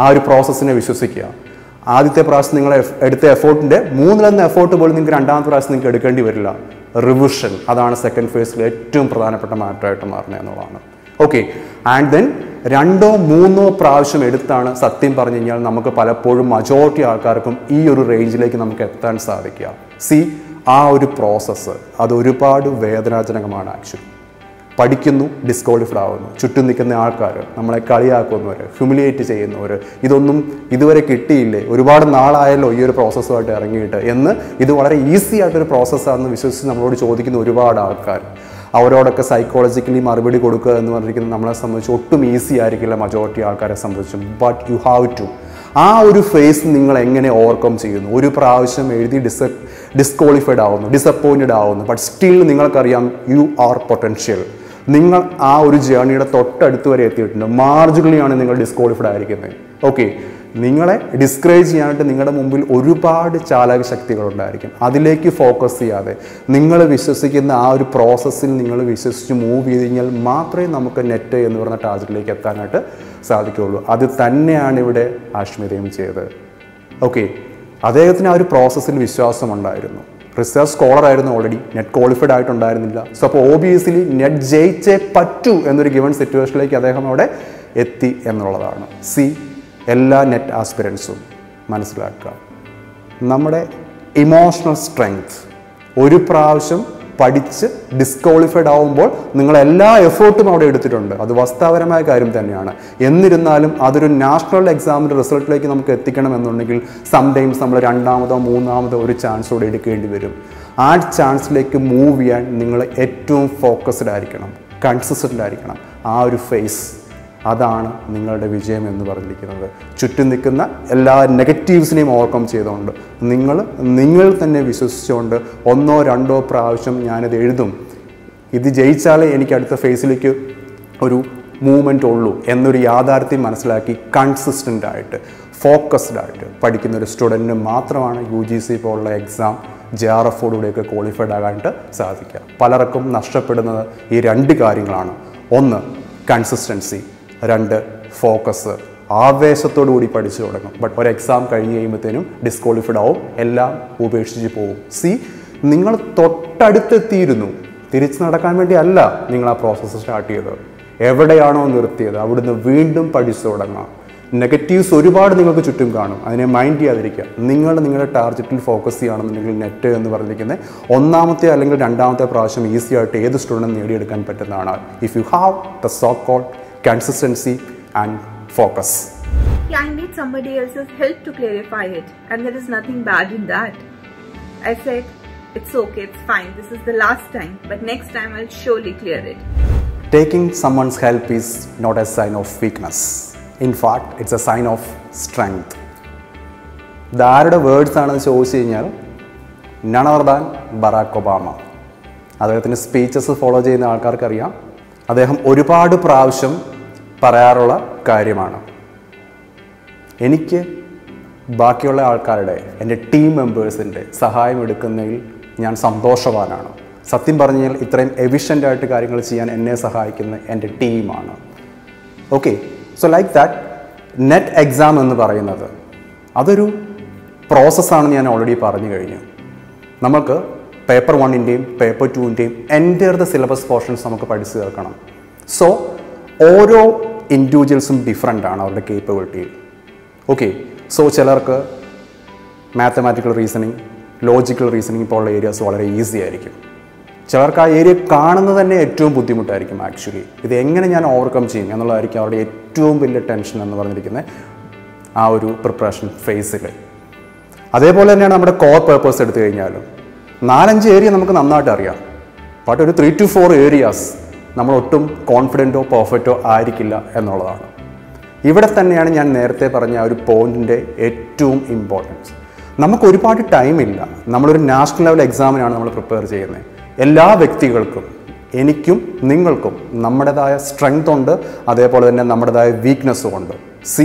Speaker 2: ആ ഒരു പ്രോസസ്സിനെ വിശ്വസിക്കുക. ആദ്യത്തെ പ്രാവശ്യം നിങ്ങൾ എടുത്ത എഫേർട്ടിൻ്റെ 3 എഫേർട്ട് പോലും നിങ്ങൾക്ക് 2ാമത്തെ പ്രാവശ്യം നിങ്ങൾക്ക് എടുക്കേണ്ടി വരില്ല. റിവിഷൻ, അതാണ് സെക്കൻഡ് ഫേസിൽ ഏറ്റവും പ്രധാനപ്പെട്ട മാറ്ററായിട്ട് മാറുന്നത് എന്നുള്ളതാണ്. ഓക്കെ, ആൻഡ് ദെൻ 2 or 3 പ്രാവശ്യം എടുത്താണ് സത്യം പറഞ്ഞു കഴിഞ്ഞാൽ നമുക്ക് പലപ്പോഴും മജോറിറ്റി ആൾക്കാർക്കും ഈ ഒരു റേഞ്ചിലേക്ക് നമുക്ക് എത്താൻ സാധിക്കുക. ആ ഒരു പ്രോസസ്സ് അത് ഒരുപാട് വേദനാജനകമാണ് ആക്ച്വലി. പഠിക്കുന്നു, ഡിസ്ക്വാളിഫൈഡ് ആവുന്നു, ചുറ്റും നിൽക്കുന്ന ആൾക്കാർ നമ്മളെ കളിയാക്കുന്നവർ, ഹ്യൂമിലിയേറ്റ് ചെയ്യുന്നവർ, ഇതൊന്നും ഇതുവരെ കിട്ടിയില്ലേ, ഒരുപാട് നാളായല്ലോ ഈ ഒരു പ്രോസസ്സുമായിട്ട് ഇറങ്ങിയിട്ട് എന്ന്, ഇത് വളരെ ഈസി ആയിട്ടൊരു പ്രോസസ്സാണെന്ന് വിശ്വസിച്ച് നമ്മളോട് ചോദിക്കുന്ന ഒരുപാട് ആൾക്കാർ. അവരോടൊക്കെ സൈക്കോളജിക്കലി മറുപടി കൊടുക്കുക എന്ന് പറഞ്ഞിരിക്കുന്നത് നമ്മളെ സംബന്ധിച്ച് ഒട്ടും ഈസി ആയിരിക്കില്ല മജോറിറ്റി ആൾക്കാരെ സംബന്ധിച്ചും. But you have to. ആ ഒരു ഫേസ് നിങ്ങൾ എങ്ങനെ ഓവർകം ചെയ്യുന്നു? ഒരു പ്രാവശ്യം എഴുതി ഡിസ്ക്വാളിഫൈഡ് ആവുന്നു, ഡിസപ്പോയിൻറ്റഡ് ആവുന്നു, ബട്ട് സ്റ്റിൽ നിങ്ങൾക്കറിയാം യു ആർ പൊട്ടൻഷ്യൽ. നിങ്ങൾ ആ ഒരു ജേർണിയുടെ തൊട്ടടുത്ത് വരെ എത്തിയിട്ടുണ്ട്. മാർജിനലിയാണ് നിങ്ങൾ ഡിസ്ക്വാളിഫൈഡ് ആയിരിക്കുന്നത്. ഓക്കെ, നിങ്ങളെ ഡിസ്കറേജ് ചെയ്യാനായിട്ട് നിങ്ങളുടെ മുമ്പിൽ ഒരുപാട് ചാലക ശക്തികളുണ്ടായിരിക്കും. അതിലേക്ക് ഫോക്കസ് ചെയ്യാതെ നിങ്ങൾ വിശ്വസിക്കുന്ന ആ ഒരു പ്രോസസ്സിൽ നിങ്ങൾ വിശ്വസിച്ച് മൂവ് ചെയ്ത് കഴിഞ്ഞാൽ മാത്രമേ നമുക്ക് നെറ്റ് എന്ന് പറയുന്ന ടാർഗറ്റിലേക്ക് എത്താനായിട്ട് സാധിക്കുകയുള്ളൂ. അത് തന്നെയാണ് ഇവിടെ ആഷ്മിതയും ചെയ്തത്. ഓക്കെ, അദ്ദേഹത്തിന് ആ ഒരു പ്രോസസ്സിൽ വിശ്വാസമുണ്ടായിരുന്നു. റിസർച്ച് സ്കോളർ ആയിരുന്നു, ഓൾറെഡി നെറ്റ് ക്വാളിഫൈഡ് ആയിട്ടുണ്ടായിരുന്നില്ല. സോ അപ്പോൾ ഓബിയസ്ലി നെറ്റ് ജയിച്ചേ പറ്റൂ എന്നൊരു ഗിവൺ സിറ്റുവേഷനിലേക്ക് അദ്ദേഹം അവിടെ എത്തി എന്നുള്ളതാണ്. എല്ലാ നെറ്റ് ആസ്പിരൻസും മനസ്സിലാക്കുക, നമ്മുടെ ഇമോഷണൽ സ്ട്രെങ്ത് ഒരു പ്രാവശ്യം പഠിച്ച് ഡിസ്ക്വാളിഫൈഡ് ആവുമ്പോൾ നിങ്ങൾ എല്ലാ എഫേർട്ടും അവിടെ എടുത്തിട്ടുണ്ട്. അത് വാസ്തവപരമായ കാര്യം തന്നെയാണ്. എന്നിരുന്നാലും അതൊരു നാഷണൽ എക്സാമിൻ്റെ റിസൾട്ടിലേക്ക് നമുക്ക് എത്തിക്കണം എന്നുണ്ടെങ്കിൽ സംടൈംസ് നമ്മൾ രണ്ടാമതോ മൂന്നാമതോ ഒരു ചാൻസ് കൂടെ എടുക്കേണ്ടി വരും. ആ ചാൻസിലേക്ക് മൂവ് ചെയ്യാൻ നിങ്ങൾ ഏറ്റവും ഫോക്കസ്ഡ് ആയിരിക്കണം, കൺസിസ്റ്റൻ്റ് ആയിരിക്കണം. ആ ഒരു ഫേസ്, അതാണ് നിങ്ങളുടെ വിജയം എന്ന് പറഞ്ഞിരിക്കുന്നത്. ചുറ്റും നിൽക്കുന്ന എല്ലാ നെഗറ്റീവ്സിനെയും ഓവർകം ചെയ്തുകൊണ്ട് നിങ്ങൾ തന്നെ വിശ്വസിച്ചുകൊണ്ട് ഒന്നോ രണ്ടോ പ്രാവശ്യം ഞാനിത് എഴുതും, ഇത് ജയിച്ചാലേ എനിക്ക് അടുത്ത ഫേസിലേക്ക് ഒരു മൂവ്മെൻ്റ് ഉള്ളൂ എന്നൊരു യാഥാർത്ഥ്യം മനസ്സിലാക്കി കൺസിസ്റ്റൻ്റ് ആയിട്ട് ഫോക്കസ്ഡ് ആയിട്ട് പഠിക്കുന്ന ഒരു സ്റ്റുഡൻറ്റിന് മാത്രമാണ് UGC പോലുള്ള എക്സാം JRFോടുകൂടിയൊക്കെ ക്വാളിഫൈഡ് ആകാനായിട്ട് സാധിക്കുക. പലർക്കും നഷ്ടപ്പെടുന്നത് ഈ രണ്ട് കാര്യങ്ങളാണ്. ഒന്ന്, കൺസിസ്റ്റൻസി. രണ്ട്, ഫോക്കസ്. ആവേശത്തോടു കൂടി പഠിച്ചു തുടങ്ങും, ബട്ട് ഒരു എക്സാം കഴിഞ്ഞ് കഴിയുമ്പോഴത്തേനും ഡിസ്ക്വാളിഫൈഡ് ആവും, എല്ലാം ഉപേക്ഷിച്ച് പോകും. നിങ്ങൾ തൊട്ടടുത്തെത്തിയിരുന്നു. തിരിച്ച് നടക്കാൻ വേണ്ടി അല്ല നിങ്ങൾ ആ പ്രോസസ്സ് സ്റ്റാർട്ട് ചെയ്തത്. എവിടെയാണോ നിർത്തിയത് അവിടുന്ന് വീണ്ടും പഠിച്ചു തുടങ്ങാം. നെഗറ്റീവ്സ് ഒരുപാട് നിങ്ങൾക്ക് ചുറ്റും കാണും, അതിനെ മൈൻഡ് ചെയ്യാതിരിക്കുക. നിങ്ങളുടെ ടാർഗറ്റിൽ ഫോക്കസ് ചെയ്യുകയാണെന്നുണ്ടെങ്കിൽ നെറ്റ് എന്ന് പറഞ്ഞിരിക്കുന്നത് ഒന്നാമത്തെ അല്ലെങ്കിൽ രണ്ടാമത്തെ പ്രാവശ്യം ഈസി ആയിട്ട് ഏത് സ്റ്റുഡൻറ്റും നേടിയെടുക്കാൻ പറ്റുന്നതാണ്. If you have the so called consistency and focus.
Speaker 1: Yeah, I need somebody else's help to clarify it, and there is nothing bad in that. I said, it's okay, it's fine, this is the last time, but next time I'll surely clear it.
Speaker 2: Taking someone's help is not a sign of weakness. In fact, it's a sign of strength. ഇതാരുടെ words ആണെന്ന് ചോദിച്ചു കഴിഞ്ഞാൽ none other than Barack Obama. അദ്ദേഹത്തിൻ്റെ speeches follow ചെയ്യുന്ന ആൾക്കാർക്കറിയാം, അദ്ദേഹം ഒരുപാട് പ്രാവശ്യം പറയാറുള്ള കാര്യമാണ്, എനിക്ക് ബാക്കിയുള്ള ആൾക്കാരുടെ, എൻ്റെ ടീം മെമ്പേഴ്സിൻ്റെ സഹായം എടുക്കുന്നതിൽ ഞാൻ സന്തോഷവാനാണ്. സത്യം പറഞ്ഞാൽ ഇത്രയും എഫിഷ്യൻ്റായിട്ട് കാര്യങ്ങൾ ചെയ്യാൻ എന്നെ സഹായിക്കുന്ന എൻ്റെ ടീമാണ്. Okay, so like that net exam എന്ന് പറയുന്നത് അതൊരു പ്രോസസ്സാണെന്ന് ഞാൻ ഓൾറെഡി പറഞ്ഞു കഴിഞ്ഞു. നമുക്ക് പേപ്പർ 1ൻ്റെയും പേപ്പർ 2ൻ്റെയും എൻ്റർ ദ സിലബസ് പോർഷൻസ് നമുക്ക് പഠിച്ചു തീർക്കണം. സോ ഓരോ ഇൻഡിവിജ്വൽസും ഡിഫറെൻ്റ് ആണ് അവരുടെ കേപ്പബിലിറ്റിയിൽ. ഓക്കെ, സോ ചിലർക്ക് മാത്തമാറ്റിക്കൽ റീസണിങ്, ലോജിക്കൽ റീസണിങ് പോലുള്ള ഏരിയാസ് വളരെ ഈസി ആയിരിക്കും. ചിലർക്ക് ആ ഏരിയ കാണുന്നത് തന്നെ ഏറ്റവും ബുദ്ധിമുട്ടായിരിക്കും. ആക്ച്വലി ഇത് എങ്ങനെ ഞാൻ ഓവർകം ചെയ്യും എന്നുള്ളതായിരിക്കും അവരുടെ ഏറ്റവും വലിയ ടെൻഷൻ എന്ന് പറഞ്ഞിരിക്കുന്നത് ആ ഒരു പ്രിപ്പറേഷൻ ഫേസിൽ. അതേപോലെ തന്നെയാണ് നമ്മുടെ കോർ പേപ്പേഴ്സ് എടുത്തു കഴിഞ്ഞാലും 4-5 ഏരിയ നമുക്ക് നന്നായിട്ട് അറിയാം, ബട്ട് ഒരു 3 to 4 ഏരിയാസ് നമ്മൾ ഒട്ടും കോൺഫിഡൻറ്റോ പെർഫെക്റ്റോ ആയിരിക്കില്ല എന്നുള്ളതാണ്. ഇവിടെ തന്നെയാണ് ഞാൻ നേരത്തെ പറഞ്ഞ ആ ഒരു പോയിൻറ്റിൻ്റെ ഏറ്റവും ഇമ്പോർട്ടൻസ്. നമുക്ക് ഒരുപാട് ടൈമില്ല. നമ്മളൊരു നാഷണൽ ലെവൽ എക്സാമിനാണ് നമ്മൾ പ്രിപ്പയർ ചെയ്യുന്നത്. എല്ലാ വ്യക്തികൾക്കും, എനിക്കും നിങ്ങൾക്കും നമ്മുടേതായ സ്ട്രെങ്ത് ഉണ്ട്, അതേപോലെ തന്നെ നമ്മുടേതായ വീക്ക്നെസ്സും ഉണ്ട്.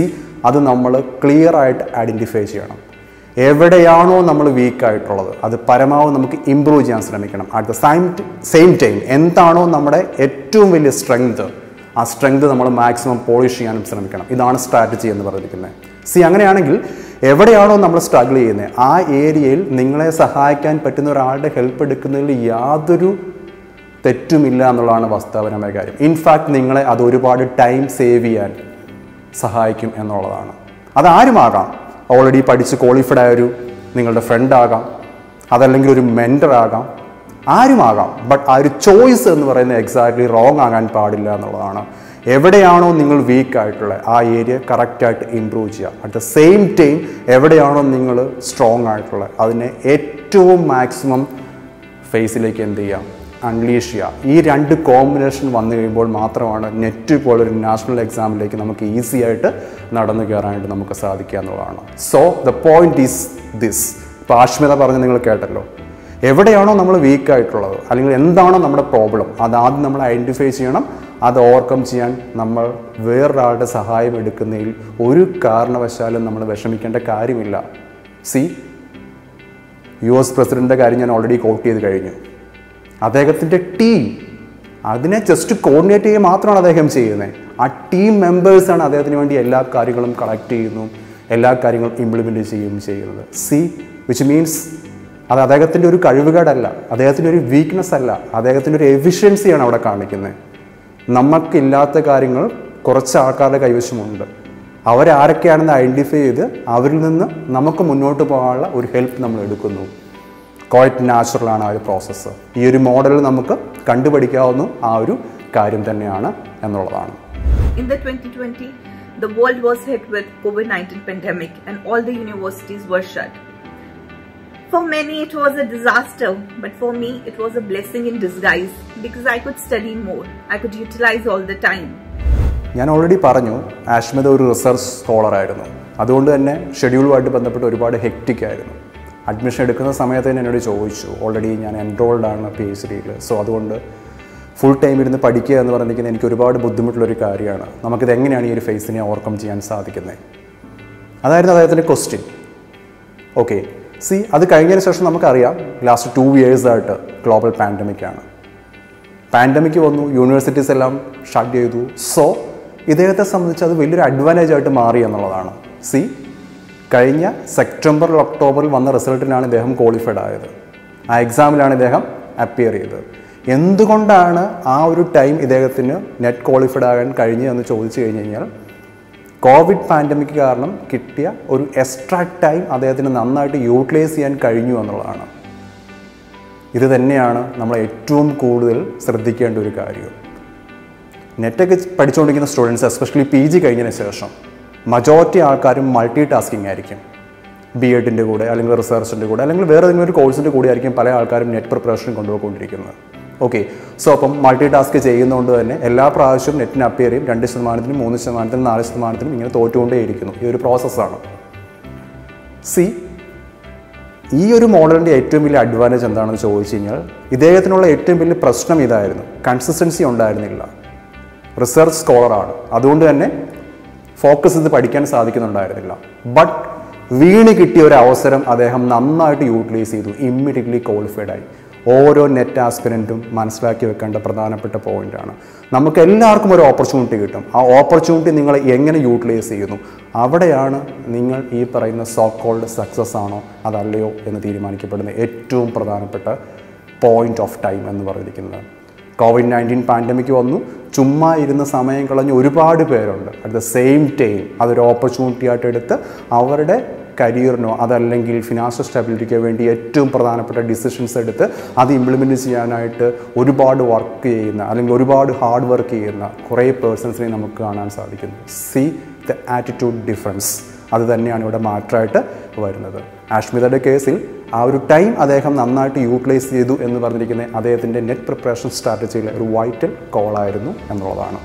Speaker 2: അത് നമ്മൾ ക്ലിയർ ആയിട്ട് ഐഡൻറ്റിഫൈ ചെയ്യണം. എവിടെയാണോ നമ്മൾ വീക്കായിട്ടുള്ളത് അത് പരമാവധി നമുക്ക് ഇമ്പ്രൂവ് ചെയ്യാൻ ശ്രമിക്കണം. അറ്റ് ദ സെയിം ടൈം എന്താണോ നമ്മുടെ ഏറ്റവും വലിയ സ്ട്രെങ്ത്, ആ സ്ട്രെങ്ത് നമ്മൾ മാക്സിമം പോളിഷ് ചെയ്യാനും ശ്രമിക്കണം. ഇതാണ് സ്ട്രാറ്റജി എന്ന് പറഞ്ഞിരിക്കുന്നത്. അങ്ങനെയാണെങ്കിൽ എവിടെയാണോ നമ്മൾ സ്ട്രഗിൾ ചെയ്യുന്നത് ആ ഏരിയയിൽ നിങ്ങളെ സഹായിക്കാൻ പറ്റുന്ന ഒരാളുടെ ഹെൽപ്പ് എടുക്കുന്നതിൽ യാതൊരു തെറ്റുമില്ല എന്നുള്ളതാണ് വാസ്തവപരമായ കാര്യം. ഇൻഫാക്ട് നിങ്ങളെ അത് ഒരുപാട് ടൈം സേവ് ചെയ്യാൻ സഹായിക്കും എന്നുള്ളതാണ്. അതാരുമാകാം, ഓൾറെഡി പഠിച്ച് ക്വാളിഫൈഡ് ആയൊരു നിങ്ങളുടെ ഫ്രണ്ട് ആകാം, അതല്ലെങ്കിൽ ഒരു മെൻറ്റർ ആകാം, ആരുമാകാം. ബട്ട് ആ ഒരു ചോയ്സ് എന്ന് പറയുന്നത് എക്സാക്ട്ലി റോങ് ആകാൻ പാടില്ല എന്നുള്ളതാണ്. എവിടെയാണോ നിങ്ങൾ വീക്കായിട്ടുള്ളത് ആ ഏരിയ കറക്റ്റായിട്ട് ഇമ്പ്രൂവ് ചെയ്യുക. അറ്റ് ദ സെയിം ടൈം എവിടെയാണോ നിങ്ങൾ സ്ട്രോങ് ആയിട്ടുള്ളത് അതിനെ ഏറ്റവും മാക്സിമം ഫേസിലേക്ക് എന്ത് ചെയ്യാം, അൺലീഷ് ചെയ്യുക. ഈ രണ്ട് കോമ്പിനേഷൻ വന്നു കഴിയുമ്പോൾ മാത്രമാണ് നെറ്റ് പോലൊരു നാഷണൽ എക്സാമിലേക്ക് നമുക്ക് ഈസി ആയിട്ട് നടന്നു കയറാനായിട്ട് നമുക്ക് സാധിക്കുക എന്നുള്ളതാണ്. So the point is this. ഇപ്പോൾ ആഷ്മിത പറഞ്ഞ് നിങ്ങൾ കേട്ടല്ലോ, എവിടെയാണോ നമ്മൾ വീക്കായിട്ടുള്ളത് അല്ലെങ്കിൽ എന്താണോ നമ്മുടെ പ്രോബ്ലം അതാദ്യം നമ്മൾ ഐഡൻറ്റിഫൈ ചെയ്യണം. അത് ഓവർകം ചെയ്യാൻ നമ്മൾ വേറൊരാളുടെ സഹായം എടുക്കുന്നതിൽ ഒരു കാരണവശാലും നമ്മൾ വിഷമിക്കേണ്ട കാര്യമില്ല. US പ്രസിഡന്റിൻ്റെ കാര്യം ഞാൻ ഓൾറെഡി കോട്ട് ചെയ്ത് കഴിഞ്ഞു. അദ്ദേഹത്തിൻ്റെ ടീം അതിനെ ജസ്റ്റ് കോർഡിനേറ്റ് ചെയ്യുക മാത്രമാണ് അദ്ദേഹം ചെയ്യുന്നത്. ആ ടീം മെമ്പേഴ്സാണ് അദ്ദേഹത്തിന് വേണ്ടി എല്ലാ കാര്യങ്ങളും കളക്ട് ചെയ്യുന്നു, എല്ലാ കാര്യങ്ങളും ഇംപ്ലിമെൻറ്റ് ചെയ്യുന്നത്. വിച്ച് മീൻസ് അത് അദ്ദേഹത്തിൻ്റെ ഒരു കഴിവുകേടല്ല, അദ്ദേഹത്തിൻ്റെ ഒരു വീക്ക്നെസ് അല്ല, അദ്ദേഹത്തിൻ്റെ ഒരു എഫിഷ്യൻസിയാണ് അവിടെ കാണിക്കുന്നത്. നമുക്കില്ലാത്ത കാര്യങ്ങൾ കുറച്ച് ആൾക്കാരുടെ കൈവശമുണ്ട്. അവരാരൊക്കെയാണെന്ന് ഐഡൻറ്റിഫൈ ചെയ്ത് അവരിൽ നിന്ന് നമുക്ക് മുന്നോട്ട് പോകാനുള്ള ഒരു ഹെൽപ്പ് നമ്മൾ എടുക്കുന്നു. ക്വൈറ്റ് നാച്ചുറലാണ് ആ ഒരു പ്രോസസ്സ്. ഈ ഒരു മോഡൽ നമുക്ക് കണ്ടുപഠിക്കാവുന്ന ആ ഒരു കാര്യം തന്നെയാണ് എന്നുള്ളതാണ്.
Speaker 1: In the 2020, the world was hit with COVID-19 pandemic and all the universities were shut. For many it was a disaster, but for me it was a blessing in disguise because I could study more. I could utilize all the time.
Speaker 2: ഞാൻ already പറഞ്ഞു ആഷ്മിത ഒരു research scholar ആയിരുന്നു. അതുകൊണ്ട് തന്നെ ഷെഡ്യൂളുമായിട്ട് ബന്ധപ്പെട്ട് ഒരുപാട് hectic ആയിരുന്നു. Admission എടുക്കുന്ന സമയത്ത് തന്നെ എന്നോട് ചോദിച്ചു, ഓൾറെഡി ഞാൻ എൻറോൾഡ് ആണ് PhDയിൽ, സോ അതുകൊണ്ട് ഫുൾ ടൈം ഇരുന്ന് പഠിക്കുക എന്ന് പറഞ്ഞിരിക്കുന്നത് എനിക്ക് ഒരുപാട് ബുദ്ധിമുട്ടുള്ളൊരു കാര്യമാണ്. നമുക്കിത് എങ്ങനെയാണ് ഈ ഒരു ഫേസിനെ ഓവർകം ചെയ്യാൻ സാധിക്കുന്നത്? അതായിരുന്നു അദ്ദേഹത്തിൻ്റെ ക്വസ്റ്റ്യൻ. ഓക്കെ, അത് കഴിഞ്ഞതിന് ശേഷം നമുക്കറിയാം ലാസ്റ്റ് 2 years ആയിട്ട് ഗ്ലോബൽ പാൻഡമിക്കാണ്. പാൻഡമിക് വന്നു, യൂണിവേഴ്സിറ്റീസ് എല്ലാം ഷട്ട് ചെയ്തു. സോ ഇദ്ദേഹത്തെ സംബന്ധിച്ച് അത് വലിയൊരു അഡ്വാൻറ്റേജ് ആയിട്ട് മാറി എന്നുള്ളതാണ്. കഴിഞ്ഞ സെപ്റ്റംബറിൽ ഒക്ടോബറിൽ വന്ന റിസൾട്ടിനാണ് ഇദ്ദേഹം ക്വാളിഫൈഡ് ആയത്. ആ എക്സാമിലാണ് ഇദ്ദേഹം അപ്പിയർ ചെയ്തത്. എന്തുകൊണ്ടാണ് ആ ഒരു ടൈം ഇദ്ദേഹത്തിന് നെറ്റ് ക്വാളിഫൈഡ് ആകാൻ കഴിഞ്ഞത് എന്ന് ചോദിച്ചു കഴിഞ്ഞ് കഴിഞ്ഞാൽ കോവിഡ് പാൻഡമിക് കാരണം കിട്ടിയ ഒരു എക്സ്ട്രാ ടൈം അദ്ദേഹത്തിന് നന്നായിട്ട് യൂട്ടിലൈസ് ചെയ്യാൻ കഴിഞ്ഞു എന്നുള്ളതാണ്. ഇത് തന്നെയാണ് നമ്മൾ ഏറ്റവും കൂടുതൽ ശ്രദ്ധിക്കേണ്ട ഒരു കാര്യം. നെറ്റൊക്കെ പഠിച്ചുകൊണ്ടിരിക്കുന്ന സ്റ്റുഡൻസ് എസ്പെഷ്യലി PG കഴിഞ്ഞതിന് ശേഷം മജോറിറ്റി ആൾക്കാരും മൾട്ടി ടാസ്കിങ് ആയിരിക്കും. B.Edൻ്റെ കൂടെ അല്ലെങ്കിൽ റിസർച്ചിൻ്റെ കൂടെ അല്ലെങ്കിൽ വേറെ ഏതെങ്കിലും ഒരു കോഴ്സിൻ്റെ കൂടെ ആയിരിക്കും പല ആൾക്കാരും നെറ്റ് പ്രിപ്പറേഷൻ കൊണ്ടുപോയിക്കൊണ്ടിരിക്കുന്നത്. ഓക്കെ, സോ അപ്പം മൾട്ടി ടാസ്ക് ചെയ്യുന്നതുകൊണ്ട് തന്നെ എല്ലാ പ്രാവശ്യവും നെറ്റിന് അപ്പിയർ ചെയ്യും. 2%, 3%, 4% ഇങ്ങനെ തോറ്റുകൊണ്ടേയിരിക്കുന്നു. ഈ ഒരു പ്രോസസ്സാണ്. ഈ ഒരു മോഡലിൻ്റെ ഏറ്റവും വലിയ അഡ്വാൻറ്റേജ് എന്താണെന്ന് ചോദിച്ചു കഴിഞ്ഞാൽ ഇദ്ദേഹത്തിനുള്ള ഏറ്റവും വലിയ പ്രശ്നം ഇതായിരുന്നു, കൺസിസ്റ്റൻസി ഉണ്ടായിരുന്നില്ല. റിസർച്ച് സ്കോളറാണ്, അതുകൊണ്ട് തന്നെ ഫോക്കസ് ചെയ്ത് പഠിക്കാൻ സാധിക്കുന്നുണ്ടായിരുന്നില്ല. ബട്ട് വീണ് കിട്ടിയ ഒരു അവസരം അദ്ദേഹം നന്നായിട്ട് യൂട്ടിലൈസ് ചെയ്തു, ഇമ്മീഡിയറ്റ്ലി ക്വാളിഫൈഡ് ആയി. ഓരോ നെറ്റ് ആസ്പിരൻറ്റും മനസ്സിലാക്കി വെക്കേണ്ട പ്രധാനപ്പെട്ട പോയിൻ്റാണ്. നമുക്ക് എല്ലാവർക്കും ഒരു ഓപ്പർച്യൂണിറ്റി കിട്ടും. ആ ഓപ്പർച്യൂണിറ്റി നിങ്ങൾ എങ്ങനെ യൂട്ടിലൈസ് ചെയ്യുന്നു, അവിടെയാണ് നിങ്ങൾ ഈ പറയുന്ന സോ കോൾഡ് സക്സസ് ആണോ അതല്ലയോ എന്ന് തീരുമാനിക്കപ്പെടുന്ന ഏറ്റവും പ്രധാനപ്പെട്ട പോയിന്റ് ഓഫ് ടൈം എന്ന് പറഞ്ഞിരിക്കുന്നത്. COVID-19 പാൻഡമിക് വന്നു, ചുമ്മാ ഇരുന്ന് സമയം കളഞ്ഞ് ഒരുപാട് പേരുണ്ട്. അറ്റ് ദ സെയിം ടൈം അതൊരു ഓപ്പർച്യൂണിറ്റി ആയിട്ട് എടുത്ത് അവരുടെ കരിയറിനോ അതല്ലെങ്കിൽ ഫിനാൻഷ്യൽ സ്റ്റെബിലിറ്റിക്കോ വേണ്ടി ഏറ്റവും പ്രധാനപ്പെട്ട ഡിസിഷൻസ് എടുത്ത് അത് ഇംപ്ലിമെൻറ്റ് ചെയ്യാനായിട്ട് ഒരുപാട് വർക്ക് ചെയ്യുന്ന അല്ലെങ്കിൽ ഒരുപാട് ഹാർഡ് വർക്ക് ചെയ്യുന്ന കുറേ പേഴ്സൺസിനെ നമുക്ക് കാണാൻ സാധിക്കുന്നു. ദ ആറ്റിറ്റ്യൂഡ് ഡിഫറൻസ് അത് തന്നെയാണ് ഇവിടെ മാറ്ററായിട്ട് വരുന്നത്. ആഷ്മിതയുടെ കേസിൽ ആ ഒരു ടൈം അദ്ദേഹം നന്നായിട്ട് യൂട്ടിലൈസ് ചെയ്തു എന്ന് പറഞ്ഞിരിക്കുന്നത് അദ്ദേഹത്തിൻ്റെ നെറ്റ് പ്രിപ്പറേഷൻ സ്ട്രാറ്റജിയിലെ ഒരു വൈറ്റൽ കോളായിരുന്നു എന്നുള്ളതാണ്.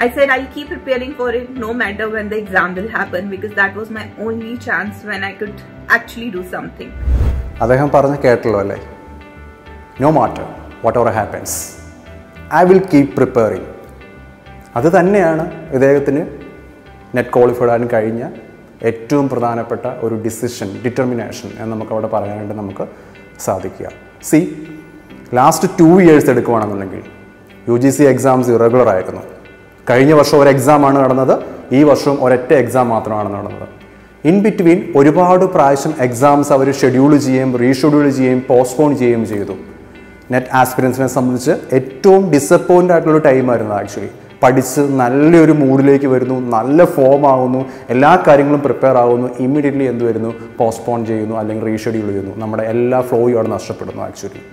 Speaker 1: I said I'll keep preparing for it no matter when the exam will happen because that was my only chance when I could actually do something.
Speaker 2: അദ്ദേഹം പറഞ്ഞ കേട്ടല്ലോ അല്ലേ, no matter whatever happens I will keep preparing. അത് തന്നെയാണ് ഇദ്ദേഹത്തിന് net qualified ആകാൻ കഴിഞ്ഞ ഏറ്റവും പ്രധാനപ്പെട്ട ഒരു ഡിറ്റർമിനേഷൻ എന്ന് നമുക്ക് അവിടെ പറയാനായിട്ട് നമുക്ക് സാധിക്കുക. ലാസ്റ്റ് 2 years എടുക്കുകയാണെന്നുണ്ടെങ്കിൽ UGC എക്സാംസ് ഇറഗുലർ ആയിരുന്നു. കഴിഞ്ഞ വർഷം ഒരു എക്സാമാണ് നടന്നത്, ഈ വർഷവും ഒരൊറ്റ എക്സാം മാത്രമാണ് നടന്നത്. ഇൻ ബിറ്റ്വീൻ ഒരുപാട് പ്രാവശ്യം എക്സാംസ് അവർ ഷെഡ്യൂൾ ചെയ്യുകയും റീഷെഡ്യൂൾ ചെയ്യുകയും പോസ്റ്റ്പോൺ ചെയ്യുകയും ചെയ്തു. നെറ്റ് ആസ്പിരൻസിനെ സംബന്ധിച്ച് ഏറ്റവും ഡിസപ്പോയിൻ്റ് ആയിട്ടുള്ളൊരു ടൈമായിരുന്നു. ആക്ച്വലി പഠിച്ച് നല്ലൊരു മൂഡിലേക്ക് വരുന്നു, നല്ല ഫോം ആകുന്നു, എല്ലാ കാര്യങ്ങളും പ്രിപ്പയർ ആകുന്നു, ഇമ്മീഡിയറ്റ്ലി എന്ത് വരുന്നു, പോസ്റ്റ്പോൺ ചെയ്യുന്നു അല്ലെങ്കിൽ റീഷെഡ്യൂൾ ചെയ്യുന്നു. നമ്മുടെ എല്ലാ ഫ്ലോയും അവിടെ നഷ്ടപ്പെടുന്നു ആക്ച്വലി.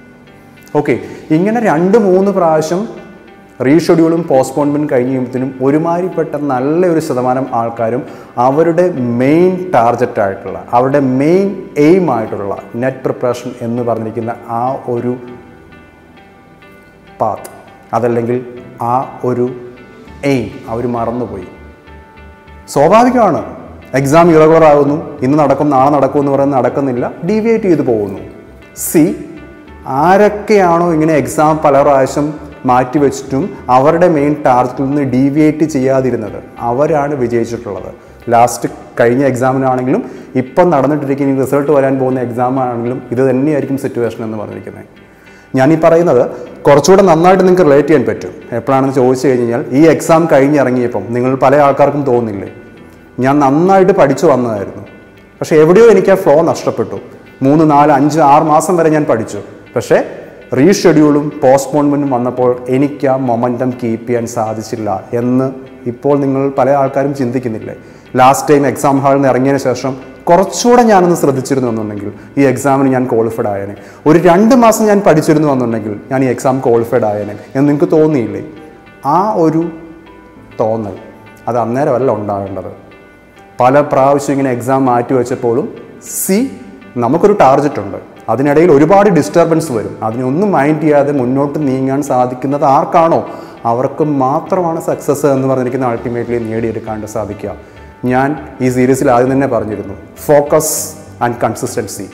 Speaker 2: ഓക്കെ, ഇങ്ങനെ 2-3 പ്രാവശ്യം റീഷെഡ്യൂളും പോസ്റ്റ്പോൺമെൻറ്റും കഴിഞ്ഞ് കഴിയുമ്പോഴത്തേനും ഒരുമാതിരിപ്പെട്ട നല്ലൊരു ശതമാനം ആൾക്കാരും അവരുടെ മെയിൻ ടാർഗറ്റായിട്ടുള്ള അവരുടെ മെയിൻ എയിം ആയിട്ടുള്ള നെറ്റ് പ്രിപ്പറേഷൻ എന്ന് പറഞ്ഞിരിക്കുന്ന ആ ഒരു പാത്ത് അതല്ലെങ്കിൽ ആ ഒരു എയിം അവർ മറന്നുപോയി. സ്വാഭാവികമാണ്, എക്സാം ഇറഗുലർ ആകുന്നു, ഇന്ന് നടക്കും നാളെ നടക്കും എന്ന് പറയുന്നത് നടക്കുന്നില്ല, ഡീവിയേറ്റ് ചെയ്ത് പോകുന്നു. സി ആരൊക്കെയാണോ ഇങ്ങനെ എക്സാം പല പ്രാവശ്യം മാറ്റിവെച്ചിട്ടും അവരുടെ മെയിൻ ടാർഗറ്റിൽ നിന്ന് ഡീവിയേറ്റ് ചെയ്യാതിരുന്നത് അവരാണ് വിജയിച്ചിട്ടുള്ളത്. ലാസ്റ്റ് കഴിഞ്ഞ എക്സാമിനാണെങ്കിലും ഇപ്പം നടന്നിട്ടിരിക്കുന്ന റിസൾട്ട് വരാൻ പോകുന്ന എക്സാമാണെങ്കിലും ഇത് തന്നെയായിരിക്കും സിറ്റുവേഷൻ എന്ന് പറഞ്ഞിരിക്കുന്നത്. ഞാനീ പറയുന്നത് കുറച്ചുകൂടെ നന്നായിട്ട് നിങ്ങൾക്ക് റിലേറ്റ് ചെയ്യാൻ പറ്റും. എപ്പോഴാണെന്ന് ചോദിച്ചു കഴിഞ്ഞാൽ ഈ എക്സാം കഴിഞ്ഞിറങ്ങിയപ്പം നിങ്ങൾ പല ആൾക്കാർക്കും തോന്നില്ലേ ഞാൻ നന്നായിട്ട് പഠിച്ചു വന്നതായിരുന്നു, പക്ഷേ എവിടെയോ എനിക്ക് ആ ഫ്ലോ നഷ്ടപ്പെട്ടു. 3, 4, 5, 6 മാസം വരെ ഞാൻ പഠിച്ചു, പക്ഷേ റീഷെഡ്യൂളും പോസ്റ്റ്പോൺമെൻറ്റും വന്നപ്പോൾ എനിക്ക് ആ മൊമെൻറ്റം കീപ്പ് ചെയ്യാൻ സാധിച്ചില്ല എന്ന് ഇപ്പോൾ നിങ്ങൾ പല ആൾക്കാരും ചിന്തിക്കുന്നില്ലേ? ലാസ്റ്റ് ടൈം എക്സാം ഹാളിൽ നിന്ന് ഇറങ്ങിയതിന് ശേഷം കുറച്ചുകൂടെ ഞാനൊന്ന് ശ്രദ്ധിച്ചിരുന്നു എന്നുണ്ടെങ്കിൽ ഈ എക്സാമിന് ഞാൻ ക്വാളിഫൈഡ് ആയേനെ, ഒരു 2 മാസം ഞാൻ പഠിച്ചിരുന്നു എന്നുണ്ടെങ്കിൽ ഞാൻ ഈ എക്സാം ക്വാളിഫൈഡ് ആയേനെ എന്ന് നിങ്ങൾക്ക് തോന്നിയില്ലേ? ആ ഒരു തോന്നൽ അത് അന്നേരമല്ല ഉണ്ടാകേണ്ടത്. പല പ്രാവശ്യം ഇങ്ങനെ എക്സാം മാറ്റി വെച്ചപ്പോഴും നമുക്കൊരു ടാർഗറ്റ് ഉണ്ട്, അതിനിടയിൽ ഒരുപാട് ഡിസ്റ്റർബൻസ് വരും. അതിനൊന്നും മൈൻഡ് ചെയ്യാതെ മുന്നോട്ട് നീങ്ങാൻ സാധിക്കുന്നത് ആർക്കാണോ അവർക്ക് മാത്രമാണ് സക്സസ് എന്ന് പറഞ്ഞിരിക്കുന്ന അൾട്ടിമേറ്റ്ലി നേടിയെടുക്കാൻ സാധിക്കുക. ഞാൻ ഈ സീരീസിൽ ആദ്യം തന്നെ പറഞ്ഞിരുന്നു, ഫോക്കസ് ആൻഡ് കൺസിസ്റ്റൻസി.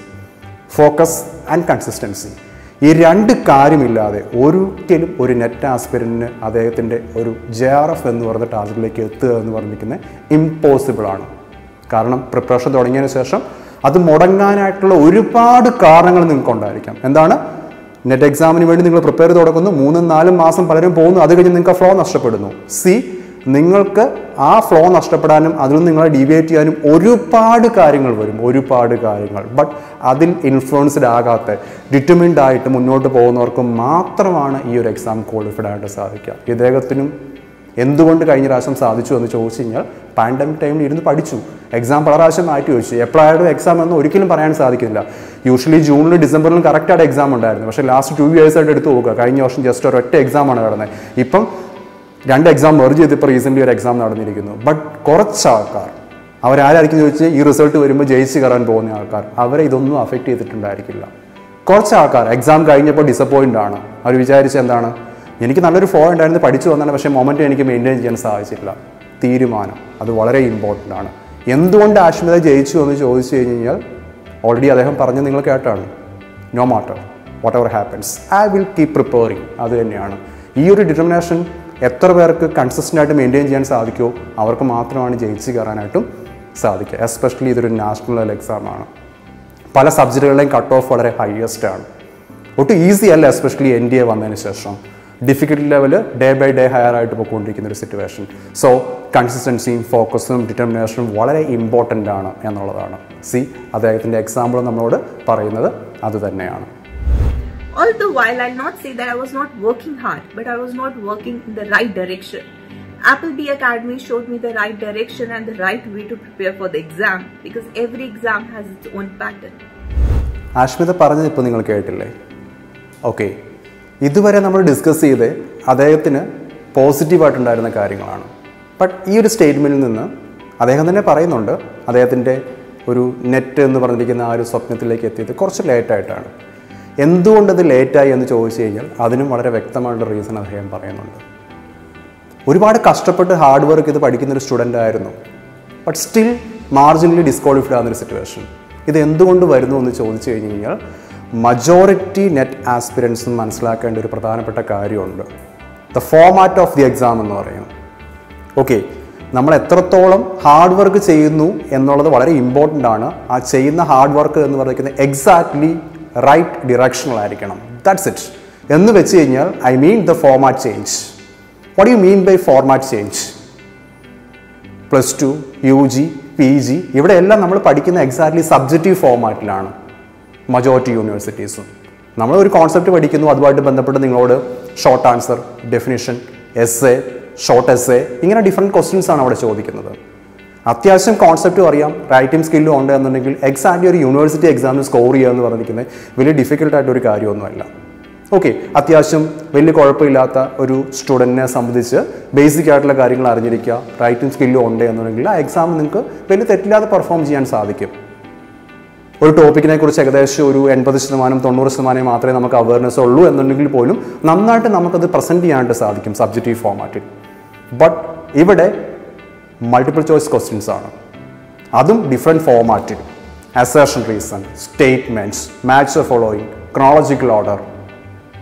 Speaker 2: ഈ 2 കാര്യമില്ലാതെ ഒരിക്കലും ഒരു നെറ്റ് ആസ്പിരന്റിന് അദ്ദേഹത്തിൻ്റെ ഒരു JRF എന്ന് പറഞ്ഞ ടാസ്കിലേക്ക് എത്തുക എന്ന് പറഞ്ഞിരിക്കുന്നത് ഇമ്പോസിബിൾ ആണ്. കാരണം പ്രിപ്പറേഷൻ തുടങ്ങിയതിന് ശേഷം അത് മുടങ്ങാനായിട്ടുള്ള ഒരുപാട് കാരണങ്ങൾ നിങ്ങൾക്കുണ്ടായിരിക്കാം. എന്താണ്? നെറ്റ് എക്സാമിന് വേണ്ടി നിങ്ങൾ പ്രിപ്പയർ ചെയ്ത് തുടങ്ങുന്നു, 3-4 മാസം പലരും പോകുന്നു, അത് കഴിഞ്ഞ് നിങ്ങൾക്ക് ഫ്ലോ നഷ്ടപ്പെടുന്നു. നിങ്ങൾക്ക് ആ ഫ്ലോ നഷ്ടപ്പെടാനും അതിൽ നിന്ന് നിങ്ങളെ ഡീവിയേറ്റ് ചെയ്യാനും ഒരുപാട് കാര്യങ്ങൾ വരും, ബട്ട് അതിൽ ഇൻഫ്ലുവൻസ്ഡ് ആകാത്ത ഡിറ്റർമിൻഡ് ആയിട്ട് മുന്നോട്ട് പോകുന്നവർക്ക് മാത്രമാണ് ഈ ഒരു എക്സാം ക്വാളിഫൈഡ് ആയിട്ട് സാധിക്കുക. ഇദ്ദേഹത്തിനും എന്തുകൊണ്ട് കഴിഞ്ഞ പ്രാവശ്യം സാധിച്ചു എന്ന് ചോദിച്ചു കഴിഞ്ഞാൽ പാൻഡമിക് ടൈമിൽ ഇരുന്ന് പഠിച്ചു, എക്സാം പല പ്രാവശ്യം മാറ്റി വെച്ചു. എപ്പോഴായിരുന്നു എക്സാം എന്ന് ഒരിക്കലും പറയാൻ സാധിക്കില്ല. യൂഷ്വലി ജൂണിലും ഡിസംബറിലും കറക്റ്റായിട്ട് എക്സാം ഉണ്ടായിരുന്നു, പക്ഷേ ലാസ്റ്റ് 2 years ആയിട്ട് എടുത്ത് നോക്കുക, കഴിഞ്ഞ വർഷം ജസ്റ്റ് ഒരൊറ്റ എക്സാമാണ് നടന്നത്. ഇപ്പം 2 എക്സാം മെർജ് ചെയ്ത് ഇപ്പോൾ റീസെൻ്റ്ലി ഒരു എക്സാം നടന്നിരിക്കുന്നു. ബട്ട് കുറച്ച് ആൾക്കാർ അവരാരായിരിക്കും ചോദിച്ചാൽ ഈ റിസൾട്ട് വരുമ്പോൾ ജയിച്ച് കയറാൻ പോകുന്ന ആൾക്കാർ, അവരെ ഇതൊന്നും അഫക്റ്റ് ചെയ്തിട്ടുണ്ടായിരിക്കില്ല. കുറച്ച് ആൾക്കാർ എക്സാം കഴിഞ്ഞപ്പോൾ ഡിസപ്പോയിൻ്റ് ആണ്. അവർ വിചാരിച്ച എന്താണ്, എനിക്ക് നല്ലൊരു ഫ്ലോ ഉണ്ടായിരുന്നു, പഠിച്ചു വന്നാണ്, പക്ഷേ മൊമെൻറ്റ് എനിക്ക് മെയിൻറ്റെയിൻ ചെയ്യാൻ സാധിച്ചില്ല. തീരുമാനം അത് വളരെ ഇമ്പോർട്ടൻ്റ് ആണ്. എന്തുകൊണ്ട് ആഷ്മിത ജയിച്ചു എന്ന് ചോദിച്ചു കഴിഞ്ഞാൽ ഓൾറെഡി അദ്ദേഹം പറഞ്ഞ് നിങ്ങൾ കേട്ടാണ്, no matter whatever happens I will keep preparing. അത് തന്നെയാണ് ഈ ഒരു ഡിറ്റർമിനേഷൻ. എത്ര പേർക്ക് കൺസിസ്റ്റൻ്റ് ആയിട്ട് മെയിൻറ്റെയിൻ ചെയ്യാൻ സാധിക്കുമോ അവർക്ക് മാത്രമാണ് ജയിച്ച് കയറാനായിട്ടും സാധിക്കുക. എസ്പെഷ്യലി ഇതൊരു നാഷണൽ ലെവൽ എക്സാമാണ്. പല സബ്ജക്റ്റുകളുടെയും കട്ട് ഓഫ് വളരെ ഹയസ്റ്റ് ആണ്. ഒട്ടും ഈസി അല്ല, എസ്പെഷ്യലി NDA വന്നതിന് ശേഷം difficulty level day by day higher ആയിട്ട് പോയിക്കൊണ്ടിരിക്കുന്ന ഒരു സിറ്റുവേഷൻ. സോ കൺസിസ്റ്റൻസിയും ഫോക്കസും ഡിറ്റർമിനേഷനും വളരെ ഇമ്പോർട്ടൻ്റ് ആണ് എന്നുള്ളതാണ് അദ്ദേഹത്തിൻ്റെ എക്സാമ്പിൾ നമ്മളോട് പറയുന്നത് അത് തന്നെയാണ്.
Speaker 1: All the while, I'll not say that I was not working hard, but I was not working in the right direction. Appleby Academy showed me the right direction and the right way to prepare for the exam, because every exam has its own pattern.
Speaker 2: ആഷ്മിത പറഞ്ഞത് ഇപ്പോൾ നിങ്ങൾ കേട്ടില്ലേ? Okay, ഇതുവരെ നമ്മൾ discuss ചെയ്ത് അദ്ദേഹത്തിന് പോസിറ്റീവായിട്ടുണ്ടായിരുന്ന കാര്യങ്ങളാണ്. But ഈ ഒരു സ്റ്റേറ്റ്മെൻറ്റിൽ നിന്ന് അദ്ദേഹം തന്നെ പറയുന്നുണ്ട്, അദ്ദേഹത്തിൻ്റെ ഒരു നെറ്റ് എന്ന് പറഞ്ഞിരിക്കുന്ന ആ ഒരു സ്വപ്നത്തിലേക്ക് എത്തിയത് കുറച്ച് ലേറ്റായിട്ടാണ്. എന്തുകൊണ്ടത് ലേറ്റായി എന്ന് ചോദിച്ചു കഴിഞ്ഞാൽ അതിനും വളരെ വ്യക്തമായിട്ടുള്ള റീസൺ അദ്ദേഹം പറയുന്നുണ്ട്. ഒരുപാട് കഷ്ടപ്പെട്ട് ഹാർഡ് വർക്ക് ചെയ്ത് പഠിക്കുന്നൊരു സ്റ്റുഡൻ്റ് ആയിരുന്നു, ബട്ട് സ്റ്റിൽ മാർജിനലി ഡിസ്ക്വാളിഫൈഡ് ആകുന്നൊരു സിറ്റുവേഷൻ. ഇത് എന്തുകൊണ്ട് വരുന്നു എന്ന് ചോദിച്ചു കഴിഞ്ഞ് കഴിഞ്ഞാൽ മജോറിറ്റി നെറ്റ് ആസ്പിരൻസും മനസ്സിലാക്കേണ്ട ഒരു പ്രധാനപ്പെട്ട കാര്യമുണ്ട്. The format of the exam എന്ന് പറയും. ഓക്കെ, നമ്മൾ എത്രത്തോളം ഹാർഡ് വർക്ക് ചെയ്യുന്നു എന്നുള്ളത് വളരെ ഇമ്പോർട്ടൻ്റ് ആണ്. ആ ചെയ്യുന്ന ഹാർഡ് വർക്ക് എന്ന് പറയുന്നത് എക്സാക്ട്ലി റൈറ്റ് ഡിറക്ഷനിലായിരിക്കണം. That's it. എന്ന് വെച്ച് കഴിഞ്ഞാൽ I mean the format change. What you mean by format change? +2, UG, PG ഇവിടെയെല്ലാം നമ്മൾ പഠിക്കുന്ന എക്സാക്ട്ലി സബ്ജക്റ്റീവ് ഫോർമാറ്റിലാണ് മജോറിറ്റി യൂണിവേഴ്സിറ്റീസും. നമ്മൾ ഒരു കോൺസെപ്റ്റ് പഠിക്കുന്നു, അതുമായിട്ട് ബന്ധപ്പെട്ട് നിങ്ങളോട് short answer, definition, essay, short essay, ഇങ്ങനെ ഡിഫറെൻറ്റ് ക്വസ്റ്റ്യൻസ് ആണ് അവിടെ ചോദിക്കുന്നത്. അത്യാവശ്യം കോൺസെപ്റ്റും അറിയാം, റൈറ്റിംഗ് സ്കില്ലും ഉണ്ട് എന്നുണ്ടെങ്കിൽ എക്സാക്ട്ലി ഒരു യൂണിവേഴ്സിറ്റി എക്സാമിന് സ്കോർ ചെയ്യുക എന്ന് പറഞ്ഞിരിക്കുന്നത് വലിയ ഡിഫിക്കൽട്ടായിട്ടൊരു കാര്യമൊന്നുമല്ല. ഓക്കെ, അത്യാവശ്യം വലിയ കുഴപ്പമില്ലാത്ത ഒരു സ്റ്റുഡൻറ്റിനെ സംബന്ധിച്ച് ബേസിക് ആയിട്ടുള്ള കാര്യങ്ങൾ അറിഞ്ഞിരിക്കുക, റൈറ്റിംഗ് സ്കില്ലും ഉണ്ട് എന്നുണ്ടെങ്കിൽ ആ എക്സാം നിങ്ങൾക്ക് വലിയ തെറ്റില്ലാതെ പെർഫോം ചെയ്യാൻ സാധിക്കും. ഒരു ടോപ്പിക്കിനെ കുറിച്ച് ഏകദേശം ഒരു 80%, 90% മാത്രമേ നമുക്ക് അവയർനെസ് ഉള്ളൂ എന്നുണ്ടെങ്കിൽ പോലും നന്നായിട്ട് നമുക്കത് പ്രസൻറ്റ് ചെയ്യാനായിട്ട് സാധിക്കും സബ്ജക്റ്റീവ് ഫോർമാറ്റിൽ. ബട്ട് ഇവിടെ മൾട്ടിപ്പിൾ ചോയ്സ് ക്വസ്റ്റ്യൻസ് ആണ്, അതും ഡിഫറെൻറ്റ് ഫോർമാറ്റിൽ. assertion reason, statements, match the following, chronological order.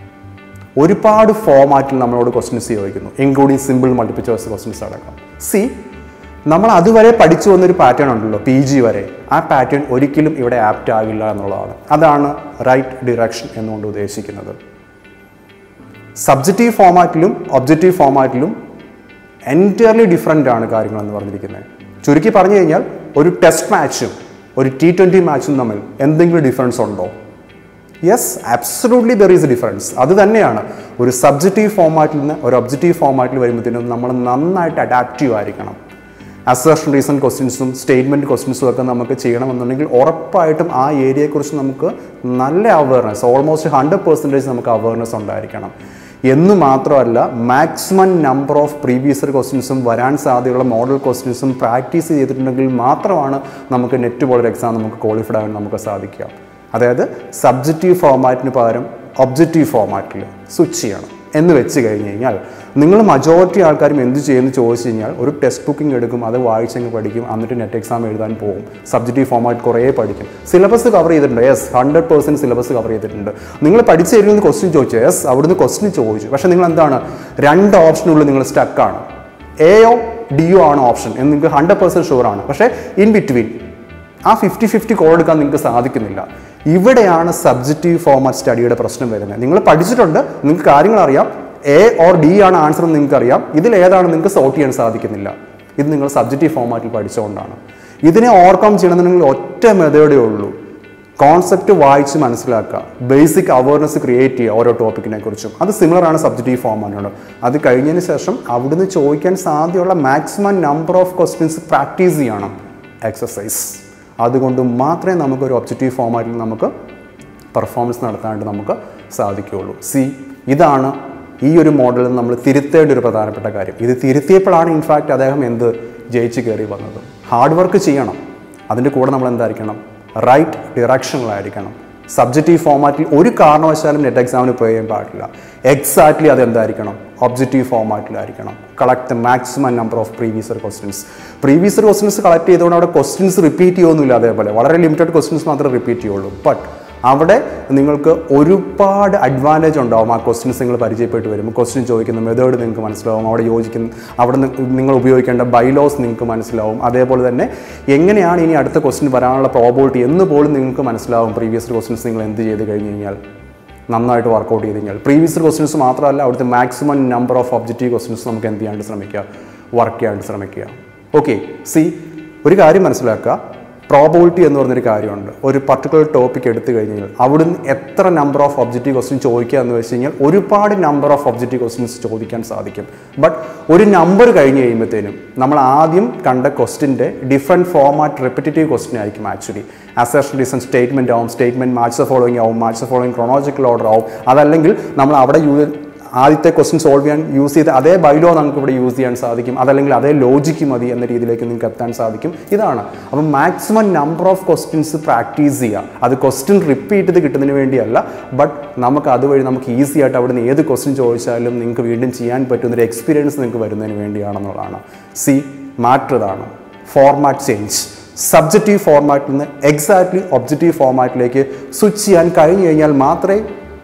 Speaker 2: ഒരുപാട് ഫോമാറ്റിൽ നമ്മളോട് ക്വസ്റ്റ്യൻസ് ചോദിക്കുന്നു, including simple multiple choice questions അടക്കം. നമ്മൾ അതുവരെ പഠിച്ചു വന്നൊരു പാറ്റേൺ ഉണ്ടല്ലോ, PG വരെ, ആ പാറ്റേൺ ഒരിക്കലും ഇവിടെ ആപ്റ്റ് ആകില്ല എന്നുള്ളതാണ്. അതാണ് റൈറ്റ് ഡിറക്ഷൻ എന്നുകൊണ്ട് ഉദ്ദേശിക്കുന്നത്. സബ്ജക്റ്റീവ് ഫോമാറ്റിലും ഒബ്ജക്റ്റീവ് ഫോമാറ്റിലും എൻറ്റയർലി ഡിഫറെൻ്റ് ആണ് കാര്യങ്ങളെന്ന് പറഞ്ഞിരിക്കുന്നത്. ചുരുക്കി പറഞ്ഞു കഴിഞ്ഞാൽ ഒരു ടെസ്റ്റ് മാച്ചും ഒരു T20 മാച്ചും തമ്മിൽ എന്തെങ്കിലും ഡിഫറൻസ് ഉണ്ടോ? Yes, absolutely there is A difference. അത് തന്നെയാണ് ഒരു സബ്ജക്റ്റീവ് ഫോമാറ്റിൽ നിന്ന് ഒരു ഒബ്ജക്റ്റീവ് ഫോമാറ്റിൽ വരുമ്പോഴത്തേനും നമ്മൾ നന്നായിട്ട് അഡാപ്റ്റീവ് ആയിരിക്കണം. അസർഷൻ റീസൺ ക്വസ്റ്റ്യൻസും സ്റ്റേറ്റ്മെൻറ്റ് ക്വസ്റ്റ്യൻസും ഒക്കെ നമുക്ക് ചെയ്യണമെന്നുണ്ടെങ്കിൽ ഉറപ്പായിട്ടും ആ ഏരിയയെക്കുറിച്ച് നമുക്ക് നല്ല അവയർനെസ്, ഓൾമോസ്റ്റ് 100% നമുക്ക് അവയർനെസ് ഉണ്ടായിരിക്കണം. എന്ന് മാത്രമല്ല, മാക്സിമം നമ്പർ ഓഫ് പ്രീവിയസ് ക്വസ്റ്റ്യൻസും വരാൻ സാധ്യതയുള്ള മോഡൽ ക്വസ്റ്റ്യൻസും പ്രാക്ടീസ് ചെയ്തിട്ടുണ്ടെങ്കിൽ മാത്രമാണ് നമുക്ക് നെറ്റ് പോലൊരു എക്സാം നമുക്ക് ക്വാളിഫൈഡ് ആകാൻ നമുക്ക് സാധിക്കുക. അതായത് സബ്ജക്റ്റീവ് ഫോമാറ്റിന് പകരം ഒബ്ജക്റ്റീവ് ഫോമാറ്റിൽ സ്വിച്ച് ചെയ്യണം എന്ന് വെച്ച് കഴിഞ്ഞ് കഴിഞ്ഞാൽ നിങ്ങൾ മജോറിറ്റി ആൾക്കാരും എന്ത് ചെയ്യുമെന്ന് ചോദിച്ചു കഴിഞ്ഞാൽ ഒരു ടെക്സ്റ്റ് ബുക്കിംഗ് എടുക്കും, അത് വായിച്ചങ്ങ് പഠിക്കും, എന്നിട്ട് നെറ്റ് എക്സാം എഴുതാൻ പോകും. സബ്ജക്റ്റീവ് ഫോമാറ്റ് കുറേ പഠിക്കും. സിലബസ് കവർ ചെയ്തിട്ടുണ്ട്, യെസ്, 100% സിലബസ് കവർ ചെയ്തിട്ടുണ്ട്. നിങ്ങൾ പഠിച്ചു തരുന്ന ക്വസ്റ്റ്യൻ ചോദിച്ചു, യെസ്, അവിടുന്ന് ക്വസ്റ്റ്യൻ ചോദിച്ചു. പക്ഷേ നിങ്ങൾ എന്താണ്, 2 ഓപ്ഷനുള്ളിൽ നിങ്ങൾ സ്റ്റക്കാണ്. എയോ ഡിയോ ആണ് ഓപ്ഷൻ എന്ന് നിങ്ങൾക്ക് 100% ഷുവറാണ്. പക്ഷേ ഇൻ ബിറ്റ്വീൻ ആ 50-50 കോൾ എടുക്കാൻ നിങ്ങൾക്ക് സാധിക്കുന്നില്ല. ഇവിടെയാണ് സബ്ജക്റ്റീവ് ഫോമാറ്റ് സ്റ്റഡിയുടെ പ്രശ്നം വരുന്നത്. നിങ്ങൾ പഠിച്ചിട്ടുണ്ട്, നിങ്ങൾക്ക് കാര്യങ്ങൾ അറിയാം, എ ഓർ ഡി ആണ് ആൻസർ എന്ന് നിങ്ങൾക്ക് അറിയാം, ഇതിലേതാണ് നിങ്ങൾക്ക് സോർട്ട് ചെയ്യാൻ സാധിക്കുന്നില്ല. ഇത് നിങ്ങൾ സബ്ജക്റ്റീവ് ഫോമാറ്റിൽ പഠിച്ചുകൊണ്ടാണ്. ഇതിനെ ഓവർകം ചെയ്യണമെന്നുണ്ടെങ്കിൽ ഒറ്റ മെത്തേഡേ ഉള്ളൂ, കോൺസെപ്റ്റ് വായിച്ച് മനസ്സിലാക്കുക, ബേസിക് അവയർനെസ് ക്രിയേറ്റ് ചെയ്യുക ഓരോ ടോപ്പിക്കിനെ കുറിച്ചും. അത് സിമിലർ ആണ് സബ്ജക്റ്റീവ് ഫോമാറ്റിനോട്. അത് കഴിഞ്ഞതിന് ശേഷം അവിടുന്ന് ചോദിക്കാൻ സാധ്യതയുള്ള maximum number of questions practice ചെയ്യണം, എക്സസൈസ്. അതുകൊണ്ട് മാത്രമേ നമുക്കൊരു ഒബ്ജക്റ്റീവ് ഫോമാറ്റിൽ നമുക്ക് പെർഫോമൻസ് നടത്താനായിട്ട് നമുക്ക് സാധിക്കുകയുള്ളൂ. ഇതാണ് ഈ ഒരു മോഡലിൽ നമ്മൾ തിരുത്തേണ്ട ഒരു പ്രധാനപ്പെട്ട കാര്യം. ഇത് തിരുത്തിയപ്പോഴാണ് ഇൻഫാക്റ്റ് അദ്ദേഹം ജയിച്ച് കയറി വന്നത്. ഹാർഡ് വർക്ക് ചെയ്യണം, അതിൻ്റെ കൂടെ നമ്മൾ എന്തായിരിക്കണം, റൈറ്റ് ഡിറക്ഷനിലായിരിക്കണം. സബ്ജക്റ്റീവ് ഫോമാറ്റിൽ ഒരു കാരണവശാലും നെറ്റ് എക്സാമിന് പോയി ചെയ്യാൻ പാടില്ല. എക്സാക്ട്ലി അതെന്തായിരിക്കണം, ഒബ്ജക്റ്റീവ് ഫോമാറ്റിലായിരിക്കണം. Collect the maximum number of previous questions collect ചെയ്തുകൊണ്ട് അവിടെ ക്വസ്റ്റ്യൻസ് റിപ്പീറ്റ് ചെയ്യുന്നില്ല. അതേപോലെ വളരെ ലിമിറ്റഡ് ക്വസ്റ്റ്യൻസ് മാത്രമേ റിപ്പീറ്റ് ചെയ്യുള്ളൂ. ബട്ട് അവിടെ നിങ്ങൾക്ക് ഒരുപാട് അഡ്വാൻറ്റേജ് ഉണ്ടാവും. ആ ക്വസ്റ്റ്യൻസ് നിങ്ങൾ പരിചയപ്പെട്ട് വരും, ക്വസ്റ്റ്യൻ ചോദിക്കുന്ന മെത്തേഡ് നിങ്ങൾക്ക് മനസ്സിലാവും, അവിടെ നിങ്ങൾ ഉപയോഗിക്കേണ്ട ബൈലോസ് നിങ്ങൾക്ക് മനസ്സിലാവും. അതേപോലെ തന്നെ എങ്ങനെയാണ് ഇനി അടുത്ത ക്വസ്റ്റ്യൻ വരാനുള്ള പ്രോബിലിറ്റി എന്ന് പോലും നിങ്ങൾക്ക് മനസ്സിലാവും. പ്രീവിയസ് ക്വസ്റ്റ്യൻസ് നിങ്ങൾ എന്ത് ചെയ്ത് കഴിഞ്ഞ് കഴിഞ്ഞാൽ, നന്നായിട്ട് വർക്കൗട്ട് ചെയ്ത് കഴിഞ്ഞാൽ, പ്രീവിയസ് ക്വസ്റ്റ്യൻസ് മാത്രമല്ല അവിടുത്തെ maximum number of objective questions നമുക്ക് എന്ത് ചെയ്യാണ്ട് ശ്രമിക്കുക, വർക്ക് ചെയ്യാണ്ട് ശ്രമിക്കുക. ഓക്കെ, ഒരു കാര്യം മനസ്സിലാക്കുക, പ്രോബിലിറ്റി എന്ന് പറഞ്ഞൊരു കാര്യമുണ്ട്. ഒരു പർട്ടിക്കുലർ ടോപ്പിക് എടുത്തു കഴിഞ്ഞാൽ അവിടുന്ന് എത്ര നമ്പർ ഓഫ് ഒബ്ജക്റ്റീവ് ക്വസ്റ്റ്യൻ ചോദിക്കുക എന്ന് വെച്ച് കഴിഞ്ഞാൽ ഒരുപാട് നമ്പർ ഓഫ് ഒബ്ജക്റ്റീവ് ക്വസ്റ്റ്യൻസ് ചോദിക്കാൻ സാധിക്കും. ബട്ട് ഒരു നമ്പർ കഴിഞ്ഞ് കഴിയുമ്പോഴത്തേനും നമ്മൾ ആദ്യം കണ്ട ക്വസ്റ്റ്യൻ്റെ ഡിഫറെൻറ്റ് ഫോമാറ്റ് റിപ്പറ്റേറ്റീവ് ക്വസ്റ്റ്യൻ ആയിരിക്കും. ആക്ച്വലി അസർഷൻ റീസൺ സ്റ്റേറ്റ്മെൻറ്റ് ആവും, സ്റ്റേറ്റ്മെൻറ്റ് മാച്ച് ദ ഫോളോയിങ് ആവും, match the following chronological order ആവും. അതല്ലെങ്കിൽ നമ്മൾ അവിടെ ആദ്യത്തെ ക്വസ്റ്റ്യൻ സോൾവ് ചെയ്യാൻ യൂസ് ചെയ്ത് അതേ ബൈലോ നമുക്ക് ഇവിടെ യൂസ് ചെയ്യാൻ സാധിക്കും. അതല്ലെങ്കിൽ അതേ ലോജിക്ക് മതി എന്ന രീതിയിലേക്ക് നിങ്ങൾക്ക് എത്താൻ സാധിക്കും. ഇതാണ്. അപ്പം maximum number of questions practice ചെയ്യുക. അത് ക്വസ്റ്റ്യൻ റിപ്പീറ്റ് ചെയ്ത് കിട്ടുന്നതിന് വേണ്ടിയല്ല, ബട്ട് നമുക്ക് അതുവഴി നമുക്ക് ഈസി ആയിട്ട് അവിടെ നിന്ന് ഏത് ക്വസ്റ്റ്യൻ ചോദിച്ചാലും നിങ്ങൾക്ക് വീണ്ടും ചെയ്യാൻ പറ്റുന്നൊരു എക്സ്പീരിയൻസ് നിങ്ങൾക്ക് വരുന്നതിന് വേണ്ടിയാണെന്നുള്ളതാണ്. മാറ്റർ ഇതാണ്, ഫോർമാറ്റ് ചേഞ്ച്. സബ്ജക്റ്റീവ് ഫോർമാറ്റിൽ നിന്ന് എക്സാക്ട്ലി ഒബ്ജക്റ്റീവ് ഫോർമാറ്റിലേക്ക് സ്വിച്ച് ചെയ്യാൻ കഴിഞ്ഞു കഴിഞ്ഞാൽ മാത്രമേ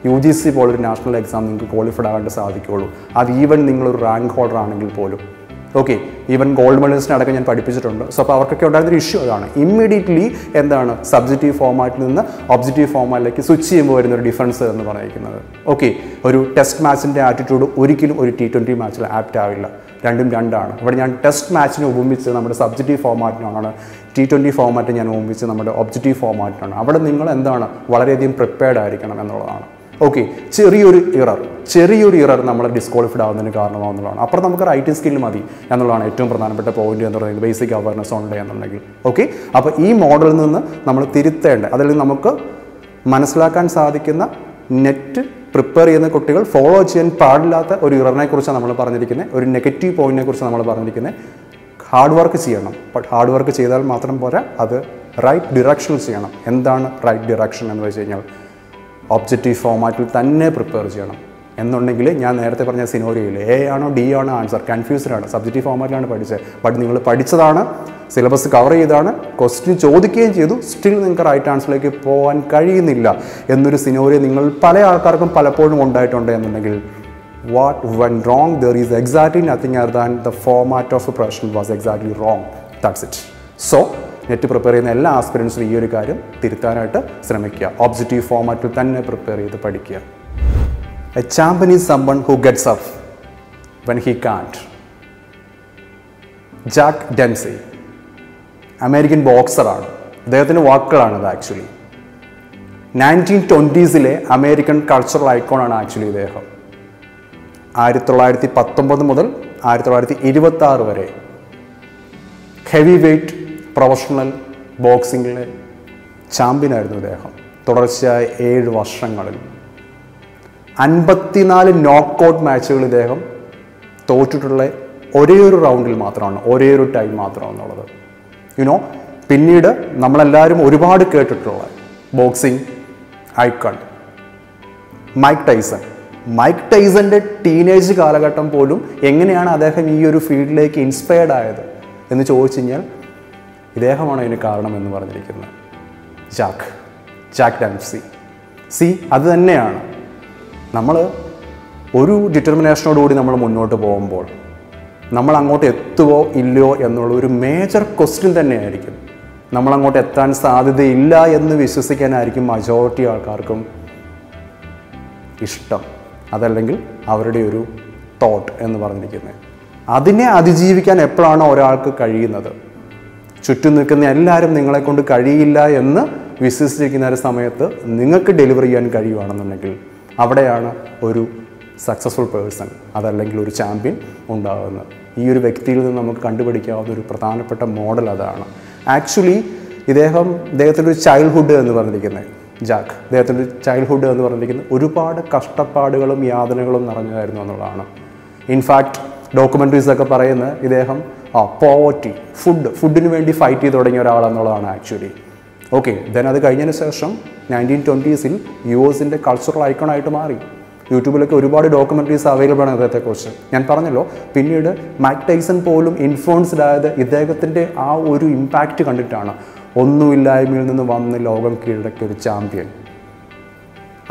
Speaker 2: UGC പോലൊരു നാഷണൽ എക്സാം നിങ്ങൾക്ക് ക്വാളിഫൈഡ് ആകാൻ സാധിക്കുകയുള്ളൂ. അത് ഈവൻ നിങ്ങളൊരു റാങ്ക് ഹോൾഡർ ആണെങ്കിൽ പോലും. ഓക്കെ, ഈവൻ ഗോൾഡ് മെഡലിസ്റ്റിനെ അടക്കം ഞാൻ പഠിപ്പിച്ചിട്ടുണ്ട്. സോ അപ്പോൾ അവർക്കൊക്കെ ഉണ്ടായിരുന്നൊരു ഇഷ്യൂ അതാണ്. ഇമ്മീഡിയറ്റ്ലി എന്താണ് സബ്ജക്റ്റീവ് ഫോമാറ്റിൽ നിന്ന് ഒബ്ജക്റ്റീവ് ഫോമാറ്റിലേക്ക് സ്വിച്ച് ചെയ്യുമ്പോൾ വരുന്നൊരു ഡിഫറൻസ് എന്ന് പറഞ്ഞിരിക്കുന്നത്. ഓക്കെ, ഒരു ടെസ്റ്റ് മാച്ചിൻ്റെ ആറ്റിറ്റ്യൂഡ് ഒരിക്കലും ഒരു T20 മാച്ചിൽ ആപ്റ്റ് ആവില്ല. രണ്ടും രണ്ടാണ്. ഇവിടെ ഞാൻ ടെസ്റ്റ് മാച്ചിനെ ഉപമിച്ച് നമ്മുടെ സബ്ജക്റ്റീവ് ഫോമാറ്റിനാണ്, T20 ഫോമാറ്റ് ഞാൻ ഉപമിച്ച് നമ്മുടെ ഒബ്ജക്റ്റീവ് ഫോമാറ്റിനാണ്. അവിടെ നിങ്ങൾ എന്താണ് വളരെയധികം പ്രിപ്പയർഡ് ആയിരിക്കണം എന്നുള്ളതാണ്. ഓക്കെ, ചെറിയൊരു ഇറർ നമ്മൾ ഡിസ്ക്വാളിഫൈഡ് ആവുന്നതിന് കാരണമാവുന്നതാണ്. അപ്പുറം നമുക്ക് റൈറ്റിംഗ് സ്കിൽ മതി എന്നുള്ളതാണ് ഏറ്റവും പ്രധാനപ്പെട്ട പോയിന്റ് എന്ന് പറയുന്നത്. ബേസിക് അവയർനെസ് ഉണ്ട് എന്നുണ്ടെങ്കിൽ. ഓക്കെ, അപ്പോൾ ഈ മോഡലിൽ നിന്ന് നമ്മൾ തിരുത്തേണ്ട, അതിൽ നമുക്ക് മനസ്സിലാക്കാൻ സാധിക്കുന്ന നെറ്റ് പ്രിപ്പയർ ചെയ്യുന്ന കുട്ടികൾ ഫോളോ ചെയ്യാൻ പാടില്ലാത്ത ഒരു ഇററിനെ കുറിച്ചാണ് നമ്മൾ പറഞ്ഞിരിക്കുന്നത്. ഒരു നെഗറ്റീവ് പോയിന്റിനെ കുറിച്ച് നമ്മൾ പറഞ്ഞിരിക്കുന്നത്. ഹാർഡ് വർക്ക് ചെയ്യണം. ബട്ട് ഹാർഡ് വർക്ക് ചെയ്താൽ മാത്രം പോരാ, അത് റൈറ്റ് ഡിറക്ഷനിൽ ചെയ്യണം. എന്താണ് റൈറ്റ് ഡിറക്ഷൻ എന്ന് വെച്ച് കഴിഞ്ഞാൽ ഒബ്ജക്റ്റീവ് ഫോമാറ്റിൽ തന്നെ പ്രിപ്പയർ ചെയ്യണം. എന്നുണ്ടെങ്കിൽ ഞാൻ നേരത്തെ പറഞ്ഞ സിനോറിയോയിൽ എ ആണോ ഡി ആണോ ആൻസർ, കൺഫ്യൂസ്ഡ് ആണ്. സബ്ജക്റ്റീവ് ഫോർമാറ്റിലാണ് പഠിച്ചത്. ബട്ട് നിങ്ങൾ പഠിച്ചതാണ്, സിലബസ് കവർ ചെയ്താണ്, ക്വസ്റ്റ്യൻ ചോദിക്കുകയും ചെയ്തു, സ്റ്റിൽ നിങ്ങൾക്ക് റൈറ്റ് ആൻസറിലേക്ക് പോകാൻ കഴിയുന്നില്ല എന്നൊരു സിനോറിയോ നിങ്ങൾ പല ആൾക്കാർക്കും പലപ്പോഴും ഉണ്ടായിട്ടുണ്ട് എന്നുണ്ടെങ്കിൽ what went wrong? There is exactly nothing other than the format of a question was exactly wrong. That's it. So, net prepare ചെയ്യുന്ന എല്ലാ ആസ്പിരൻസും ഈ ഒരു കാര്യം തിരുത്താനായിട്ട് ശ്രമിക്കുക. ഒബ്ജക്റ്റീവ് ഫോർമാറ്റിൽ തന്നെ പ്രിപ്പയർ ചെയ്ത് പഠിക്കുക. A champion is someone who gets up when he can't. Jack Dempsey American ബോക്സറാണ്. അദ്ദേഹത്തിൻ്റെ വാക്കുകളാണത്. ആക്ച്വലി 1920s അമേരിക്കൻ കൾച്ചറൽ ഐക്കോണാണ് ആക്ച്വലി ഇദ്ദേഹം. 1919 മുതൽ 1926 വരെ ഹെവി വെയ്റ്റ് പ്രൊഫഷണൽ ബോക്സിങ്ങിലെ ചാമ്പ്യനായിരുന്നു ഇദ്ദേഹം. തുടർച്ചയായ 7 വർഷങ്ങളിൽ 54 നോക്കൗട്ട് മാച്ചുകൾ ഇദ്ദേഹം തോറ്റിട്ടുള്ള ഒരേ ഒരു റൗണ്ടിൽ മാത്രമാണ്, ഒരേ ഒരു ടൈം മാത്രമാണെന്നുള്ളത്. പിന്നീട് നമ്മളെല്ലാവരും ഒരുപാട് കേട്ടിട്ടുള്ള ബോക്സിംഗ് ഐക്കൺ മൈക്ക് ടൈസൻ്റെ ടീനേജ് കാലഘട്ടം പോലും എങ്ങനെയാണ് അദ്ദേഹം ഈ ഒരു ഫീൽഡിലേക്ക് ഇൻസ്പയർഡ് ആയത് എന്ന് ചോദിച്ചു കഴിഞ്ഞാൽ ഇദ്ദേഹമാണ് അതിന് കാരണം എന്ന് പറഞ്ഞിരിക്കുന്നത്. ജാക്ക് ഡെംസി. അത് തന്നെയാണ് നമ്മൾ ഒരു ഡിറ്റർമിനേഷനോടുകൂടി നമ്മൾ മുന്നോട്ട് പോകുമ്പോൾ നമ്മൾ അങ്ങോട്ട് എത്തുമോ ഇല്ലയോ എന്നുള്ള ഒരു മേജർ ക്വസ്റ്റ്യൻ തന്നെയായിരിക്കും. നമ്മളങ്ങോട്ട് എത്താൻ സാധ്യതയില്ല എന്ന് വിശ്വസിക്കാനായിരിക്കും മജോറിറ്റി ആൾക്കാർക്കും ഇഷ്ടം, അതല്ലെങ്കിൽ അവരുടെ ഒരു തോട്ട് എന്ന് പറഞ്ഞിരിക്കുന്നത്. അതിനെ അതിജീവിക്കാൻ എപ്പോഴാണ് ഒരാൾക്ക് കഴിയുന്നത്? ചുറ്റും നിൽക്കുന്ന എല്ലാവരും നിങ്ങളെക്കൊണ്ട് കഴിയില്ല എന്ന് വിശ്വസിച്ചിരിക്കുന്ന ഒരു സമയത്ത് നിങ്ങൾക്ക് ഡെലിവർ ചെയ്യാൻ കഴിയുകയാണെന്നുണ്ടെങ്കിൽ അവിടെയാണ് ഒരു സക്സസ്ഫുൾ പേഴ്സൺ, അതല്ലെങ്കിൽ ഒരു ചാമ്പ്യൻ ഉണ്ടാകുന്നത്. ഈ ഒരു വ്യക്തിയിൽ നിന്ന് നമുക്ക് കണ്ടുപിടിക്കാവുന്ന ഒരു പ്രധാനപ്പെട്ട മോഡൽ അതാണ്. ആക്ച്വലി അദ്ദേഹത്തിൻ്റെ ഒരു ചൈൽഡ്ഹുഡ് എന്ന് പറഞ്ഞിരിക്കുന്നത് അദ്ദേഹത്തിൻ്റെ ചൈൽഡ്ഹുഡ് എന്ന് പറഞ്ഞിരിക്കുന്നത് ഒരുപാട് കഷ്ടപ്പാടുകളും യാതനകളും നിറഞ്ഞതായിരുന്നു എന്നുള്ളതാണ്. ഇൻഫാക്റ്റ് ഡോക്യുമെൻ്ററീസൊക്കെ പറയുന്നത് ഇദ്ദേഹം പോവർട്ടി, ഫുഡിന് വേണ്ടി ഫൈറ്റ് ചെയ്ത് തുടങ്ങിയ ഒരാളെന്നുള്ളതാണ് ആക്ച്വലി. ഓക്കെ, ദെൻ അത് കഴിഞ്ഞതിന് ശേഷം 1920s US കൾച്ചറൽ ഐക്കണായിട്ട് മാറി. യൂട്യൂബിലൊക്കെ ഒരുപാട് ഡോക്യുമെൻ്ററീസ് അവൈലബിൾ ആണ് ഇദ്ദേഹത്തെക്കുറിച്ച്. ഞാൻ പറഞ്ഞല്ലോ, പിന്നീട് മൈക്ക് ടൈസൺ പോലും ഇൻഫ്ലുവൻസ്ഡ് ആയത് ഇദ്ദേഹത്തിൻ്റെ ആ ഒരു ഇമ്പാക്റ്റ് കണ്ടിട്ടാണ്. ഒന്നുമില്ലായ്മയിൽ നിന്ന് വന്ന് ലോകം കീഴടക്കിയ ഒരു ചാമ്പ്യൻ.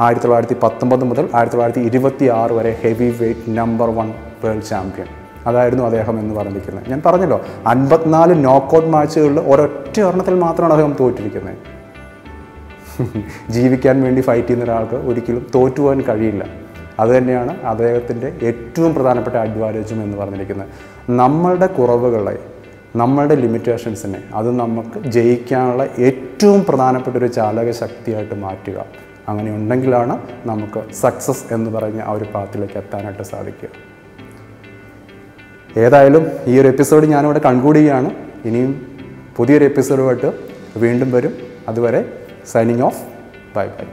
Speaker 2: 1919 മുതൽ 1926 വരെ heavy weight number 1 world champion അതായിരുന്നു അദ്ദേഹം എന്ന് പറഞ്ഞിരിക്കുന്നത്. ഞാൻ പറഞ്ഞല്ലോ, 54 നോക്കൗട്ട് മാച്ചുകളിൽ ഒരൊറ്റ ഒരെണ്ണത്തിൽ മാത്രമാണ് അദ്ദേഹം തോറ്റിരിക്കുന്നത്. ജീവിക്കാൻ വേണ്ടി ഫൈറ്റ് ചെയ്യുന്ന ഒരാൾക്ക് ഒരിക്കലും തോറ്റുപോകാൻ കഴിയില്ല. അതുതന്നെയാണ് അദ്ദേഹത്തിൻ്റെ ഏറ്റവും പ്രധാനപ്പെട്ട അഡ്വാൻറ്റേജും എന്ന് പറഞ്ഞിരിക്കുന്നത്. നമ്മളുടെ കുറവുകളെ, നമ്മളുടെ ലിമിറ്റേഷൻസിനെ അത് നമുക്ക് ജയിക്കാനുള്ള ഏറ്റവും പ്രധാനപ്പെട്ട ഒരു ചാലക ശക്തിയായിട്ട് മാറ്റുക. അങ്ങനെ ഉണ്ടെങ്കിലാണ് നമുക്ക് സക്സസ് എന്ന് പറഞ്ഞ ആ ഒരു പാത്തിലേക്ക് എത്താനായിട്ട് സാധിക്കുക. ഏതായാലും ഈ ഒരു എപ്പിസോഡ് ഞാനിവിടെ കൺക്ലൂഡ് ചെയ്യുകയാണ്. ഇനിയും പുതിയൊരു എപ്പിസോഡുമായിട്ട് വീണ്ടും വരും. അതുവരെ സൈനിങ് ഓഫ്. Bye bye.